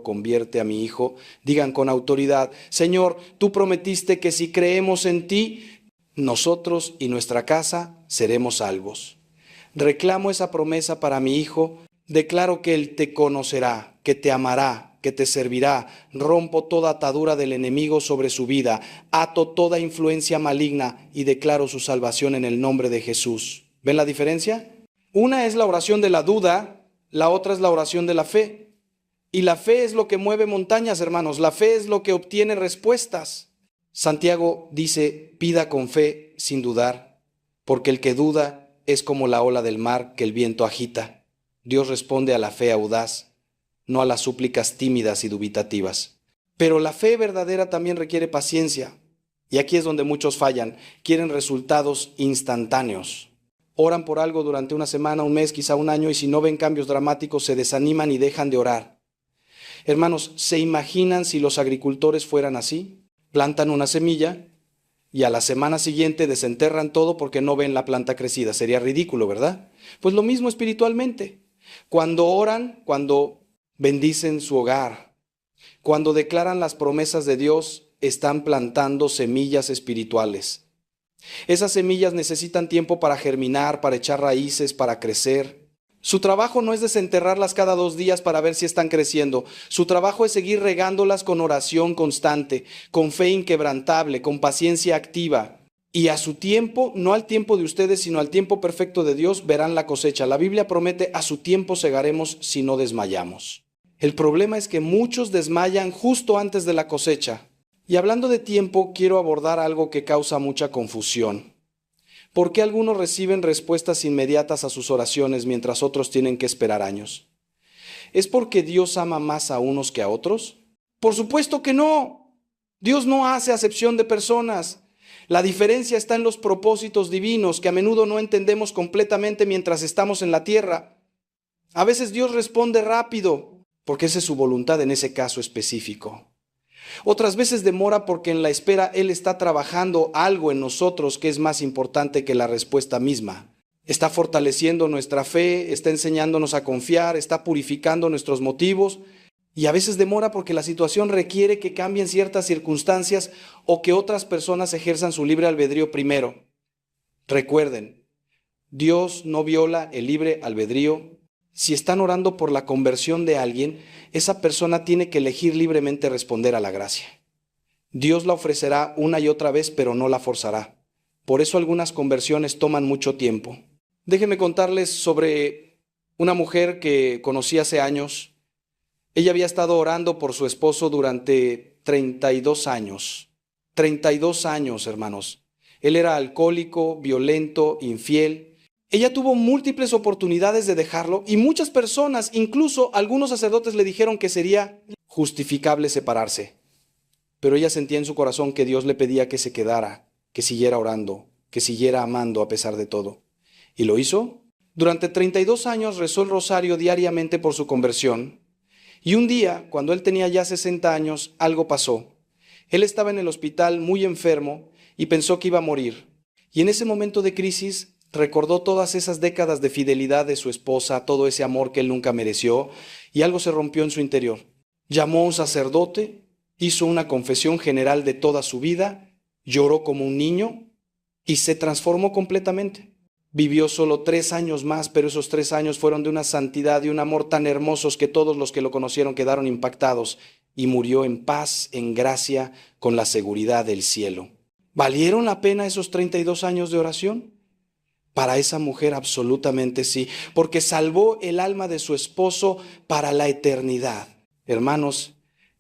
convierte a mi hijo, digan con autoridad, Señor, tú prometiste que si creemos en ti, nosotros y nuestra casa seremos salvos. Reclamo esa promesa para mi hijo, declaro que él te conocerá, que te amará, que te servirá, rompo toda atadura del enemigo sobre su vida, ato toda influencia maligna y declaro su salvación en el nombre de Jesús. ¿Ven la diferencia? Una es la oración de la duda, la otra es la oración de la fe. Y la fe es lo que mueve montañas, hermanos, la fe es lo que obtiene respuestas. Santiago dice, pida con fe sin dudar, porque el que duda es como la ola del mar que el viento agita. Dios responde a la fe audaz, no a las súplicas tímidas y dubitativas. Pero la fe verdadera también requiere paciencia. Y aquí es donde muchos fallan. Quieren resultados instantáneos. Oran por algo durante una semana, un mes, quizá un año, y si no ven cambios dramáticos, se desaniman y dejan de orar. Hermanos, ¿se imaginan si los agricultores fueran así? Plantan una semilla y a la semana siguiente desenterran todo porque no ven la planta crecida. Sería ridículo, ¿verdad? Pues lo mismo espiritualmente. Cuando oran, cuando bendicen su hogar, cuando declaran las promesas de Dios, están plantando semillas espirituales. Esas semillas necesitan tiempo para germinar, para echar raíces, para crecer. Su trabajo no es desenterrarlas cada 2 días para ver si están creciendo. Su trabajo es seguir regándolas con oración constante, con fe inquebrantable, con paciencia activa. Y a su tiempo, no al tiempo de ustedes, sino al tiempo perfecto de Dios, verán la cosecha. La Biblia promete, a su tiempo segaremos si no desmayamos. El problema es que muchos desmayan justo antes de la cosecha. Y hablando de tiempo, quiero abordar algo que causa mucha confusión. ¿Por qué algunos reciben respuestas inmediatas a sus oraciones mientras otros tienen que esperar años? ¿Es porque Dios ama más a unos que a otros? Por supuesto que no. Dios no hace acepción de personas. La diferencia está en los propósitos divinos que a menudo no entendemos completamente mientras estamos en la tierra. A veces Dios responde rápido, porque esa es su voluntad en ese caso específico. Otras veces demora porque en la espera Él está trabajando algo en nosotros que es más importante que la respuesta misma. Está fortaleciendo nuestra fe, está enseñándonos a confiar, está purificando nuestros motivos. Y a veces demora porque la situación requiere que cambien ciertas circunstancias o que otras personas ejerzan su libre albedrío primero. Recuerden, Dios no viola el libre albedrío. Si están orando por la conversión de alguien, esa persona tiene que elegir libremente responder a la gracia. Dios la ofrecerá una y otra vez, pero no la forzará. Por eso algunas conversiones toman mucho tiempo. Déjenme contarles sobre una mujer que conocí hace años. Ella había estado orando por su esposo durante 32 años. 32 años, hermanos. Él era alcohólico, violento, infiel. Ella tuvo múltiples oportunidades de dejarlo y muchas personas, incluso algunos sacerdotes, le dijeron que sería justificable separarse. Pero ella sentía en su corazón que Dios le pedía que se quedara, que siguiera orando, que siguiera amando a pesar de todo. ¿Y lo hizo? Durante 32 años rezó el rosario diariamente por su conversión. Y un día, cuando él tenía ya 60 años, algo pasó. Él estaba en el hospital muy enfermo y pensó que iba a morir. Y en ese momento de crisis recordó todas esas décadas de fidelidad de su esposa, todo ese amor que él nunca mereció, y algo se rompió en su interior. Llamó a un sacerdote, hizo una confesión general de toda su vida, lloró como un niño y se transformó completamente. Vivió solo 3 años más, pero esos 3 años fueron de una santidad y un amor tan hermosos que todos los que lo conocieron quedaron impactados, y murió en paz, en gracia, con la seguridad del cielo. ¿Valieron la pena esos 32 años de oración? Para esa mujer absolutamente sí, porque salvó el alma de su esposo para la eternidad. Hermanos,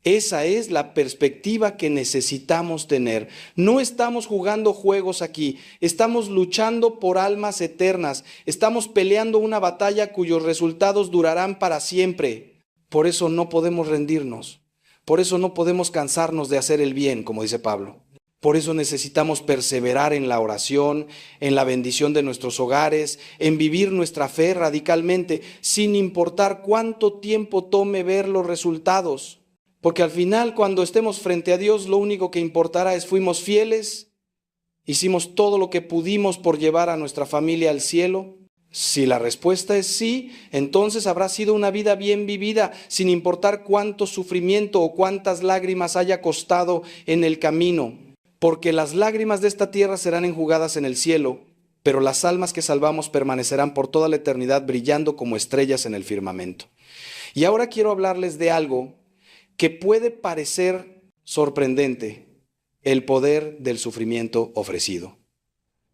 esa es la perspectiva que necesitamos tener. No estamos jugando juegos aquí, estamos luchando por almas eternas, estamos peleando una batalla cuyos resultados durarán para siempre. Por eso no podemos rendirnos, por eso no podemos cansarnos de hacer el bien, como dice Pablo. Por eso necesitamos perseverar en la oración, en la bendición de nuestros hogares, en vivir nuestra fe radicalmente, sin importar cuánto tiempo tome ver los resultados. Porque al final, cuando estemos frente a Dios, lo único que importará es: fuimos fieles, hicimos todo lo que pudimos por llevar a nuestra familia al cielo. Si la respuesta es sí, entonces habrá sido una vida bien vivida, sin importar cuánto sufrimiento o cuántas lágrimas haya costado en el camino. Porque las lágrimas de esta tierra serán enjugadas en el cielo, pero las almas que salvamos permanecerán por toda la eternidad brillando como estrellas en el firmamento. Y ahora quiero hablarles de algo que puede parecer sorprendente: el poder del sufrimiento ofrecido.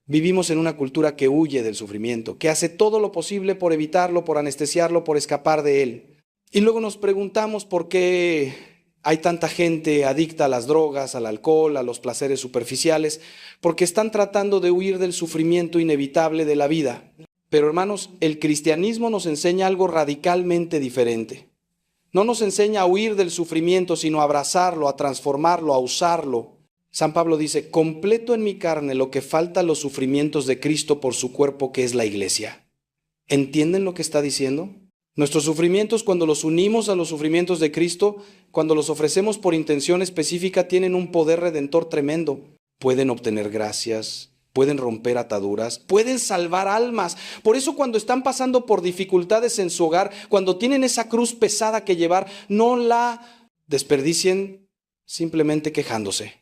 Vivimos en una cultura que huye del sufrimiento, que hace todo lo posible por evitarlo, por anestesiarlo, por escapar de él. Y luego nos preguntamos por qué hay tanta gente adicta a las drogas, al alcohol, a los placeres superficiales, porque están tratando de huir del sufrimiento inevitable de la vida. Pero hermanos, el cristianismo nos enseña algo radicalmente diferente. No nos enseña a huir del sufrimiento, sino a abrazarlo, a transformarlo, a usarlo. San Pablo dice: completo en mi carne lo que falta a los sufrimientos de Cristo por su cuerpo, que es la iglesia. ¿Entienden lo que está diciendo? Nuestros sufrimientos, cuando los unimos a los sufrimientos de Cristo, cuando los ofrecemos por intención específica, tienen un poder redentor tremendo. Pueden obtener gracias, pueden romper ataduras, pueden salvar almas. Por eso, cuando están pasando por dificultades en su hogar, cuando tienen esa cruz pesada que llevar, no la desperdicien simplemente quejándose.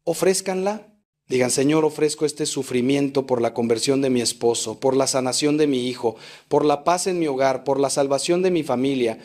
Ofrézcanla. Digan: Señor, ofrezco este sufrimiento por la conversión de mi esposo, por la sanación de mi hijo, por la paz en mi hogar, por la salvación de mi familia.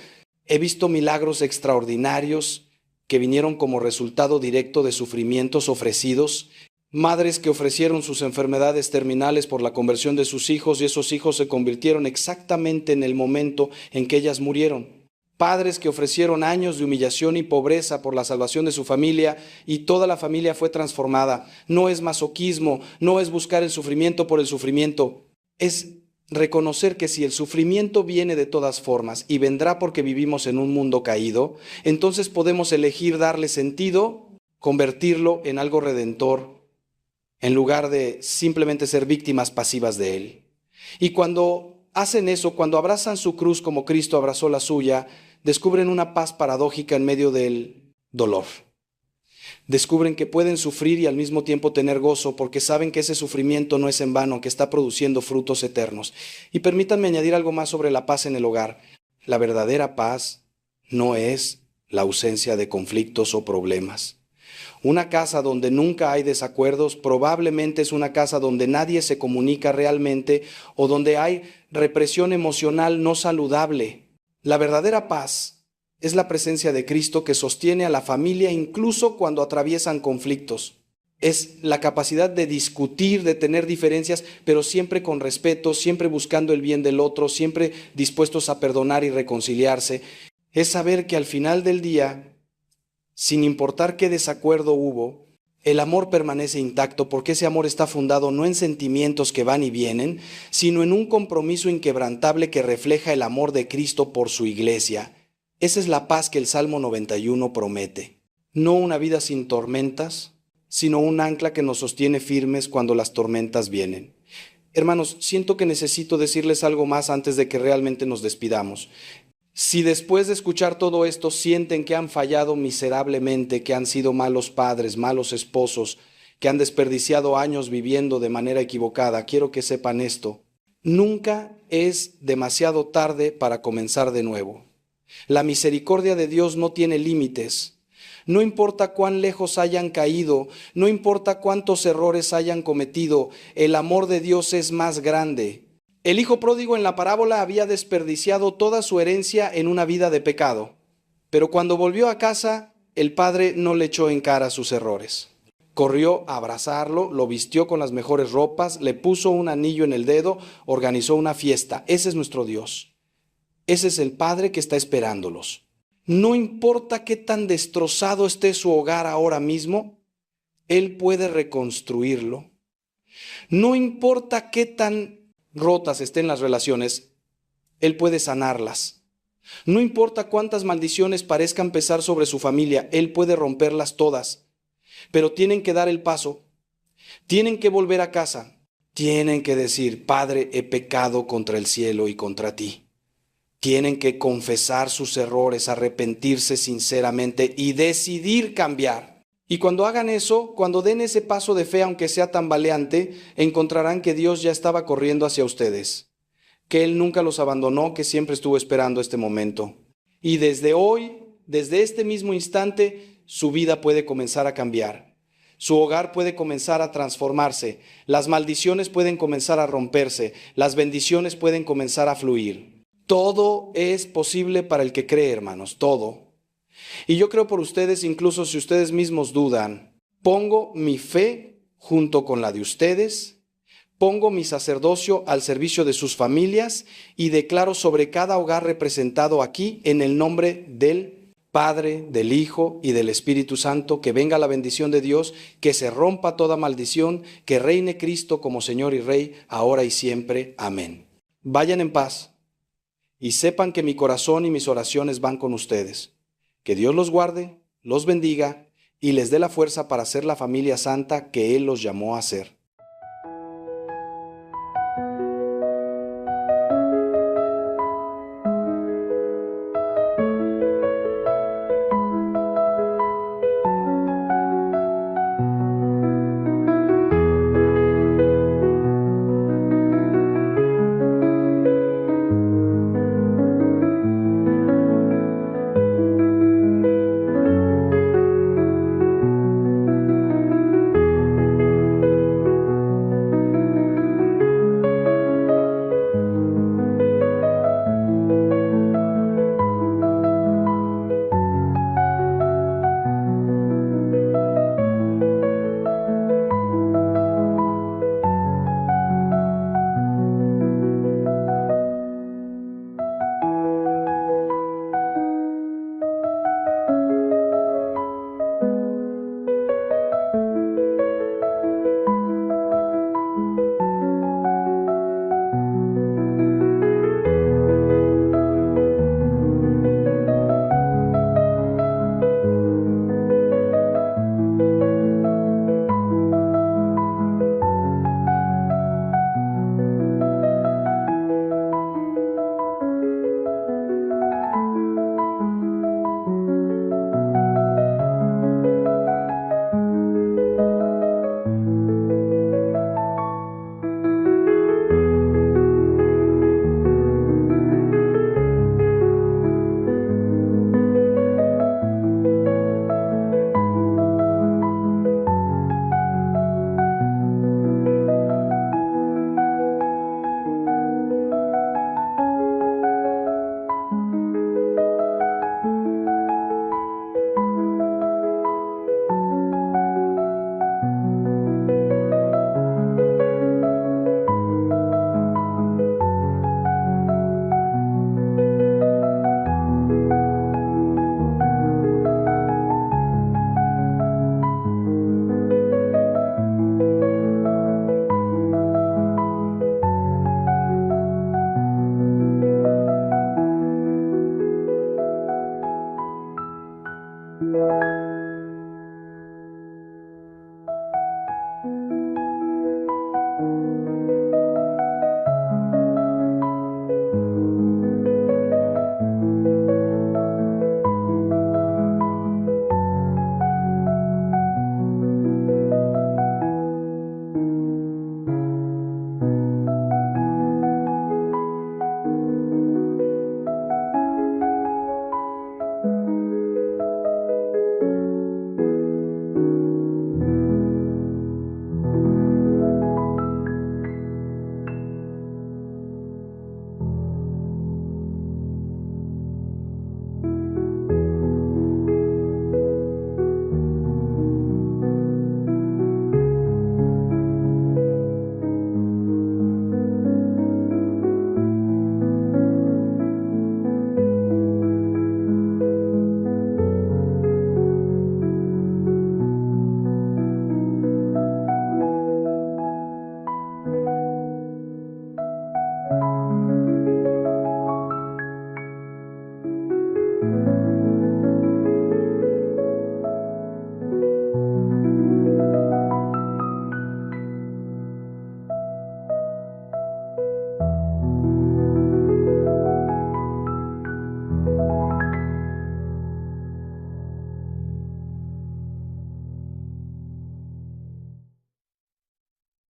He visto milagros extraordinarios que vinieron como resultado directo de sufrimientos ofrecidos. Madres que ofrecieron sus enfermedades terminales por la conversión de sus hijos, y esos hijos se convirtieron exactamente en el momento en que ellas murieron. Padres que ofrecieron años de humillación y pobreza por la salvación de su familia, y toda la familia fue transformada. No es masoquismo, no es buscar el sufrimiento por el sufrimiento. Es reconocer que si el sufrimiento viene de todas formas y vendrá porque vivimos en un mundo caído, entonces podemos elegir darle sentido, convertirlo en algo redentor, en lugar de simplemente ser víctimas pasivas de él. Y cuando hacen eso, cuando abrazan su cruz como Cristo abrazó la suya, descubren una paz paradójica en medio del dolor. Descubren que pueden sufrir y al mismo tiempo tener gozo porque saben que ese sufrimiento no es en vano, que está produciendo frutos eternos. Y permítanme añadir algo más sobre la paz en el hogar. La verdadera paz no es la ausencia de conflictos o problemas. Una casa donde nunca hay desacuerdos probablemente es una casa donde nadie se comunica realmente o donde hay represión emocional no saludable. La verdadera paz es la presencia de Cristo que sostiene a la familia incluso cuando atraviesan conflictos. Es la capacidad de discutir, de tener diferencias, pero siempre con respeto, siempre buscando el bien del otro, siempre dispuestos a perdonar y reconciliarse. Es saber que al final del día, sin importar qué desacuerdo hubo, el amor permanece intacto porque ese amor está fundado no en sentimientos que van y vienen, sino en un compromiso inquebrantable que refleja el amor de Cristo por su iglesia. Esa es la paz que el Salmo 91 promete. No una vida sin tormentas, sino un ancla que nos sostiene firmes cuando las tormentas vienen. Hermanos, siento que necesito decirles algo más antes de que realmente nos despidamos. Si después de escuchar todo esto sienten que han fallado miserablemente, que han sido malos padres, malos esposos, que han desperdiciado años viviendo de manera equivocada, quiero que sepan esto. Nunca es demasiado tarde para comenzar de nuevo. La misericordia de Dios no tiene límites. No importa cuán lejos hayan caído, no importa cuántos errores hayan cometido, el amor de Dios es más grande. El hijo pródigo en la parábola había desperdiciado toda su herencia en una vida de pecado, pero cuando volvió a casa, el padre no le echó en cara sus errores. Corrió a abrazarlo, lo vistió con las mejores ropas, le puso un anillo en el dedo, organizó una fiesta. Ese es nuestro Dios. Ese es el Padre que está esperándolos. No importa qué tan destrozado esté su hogar ahora mismo, Él puede reconstruirlo. No importa qué tan rotas estén las relaciones, Él puede sanarlas. No importa cuántas maldiciones parezcan pesar sobre su familia, Él puede romperlas todas. Pero tienen que dar el paso, tienen que volver a casa, tienen que decir: Padre, he pecado contra el cielo y contra ti. Tienen que confesar sus errores, arrepentirse sinceramente y decidir cambiar. Y cuando hagan eso, cuando den ese paso de fe, aunque sea tambaleante, encontrarán que Dios ya estaba corriendo hacia ustedes, que Él nunca los abandonó, que siempre estuvo esperando este momento. Y desde hoy, desde este mismo instante, su vida puede comenzar a cambiar. Su hogar puede comenzar a transformarse. Las maldiciones pueden comenzar a romperse. Las bendiciones pueden comenzar a fluir. Todo es posible para el que cree, hermanos, todo. Y yo creo por ustedes, incluso si ustedes mismos dudan, pongo mi fe junto con la de ustedes, pongo mi sacerdocio al servicio de sus familias y declaro sobre cada hogar representado aquí, en el nombre del Padre, del Hijo y del Espíritu Santo, que venga la bendición de Dios, que se rompa toda maldición, que reine Cristo como Señor y Rey, ahora y siempre. Amén. Vayan en paz y sepan que mi corazón y mis oraciones van con ustedes. Que Dios los guarde, los bendiga y les dé la fuerza para ser la familia santa que Él los llamó a ser.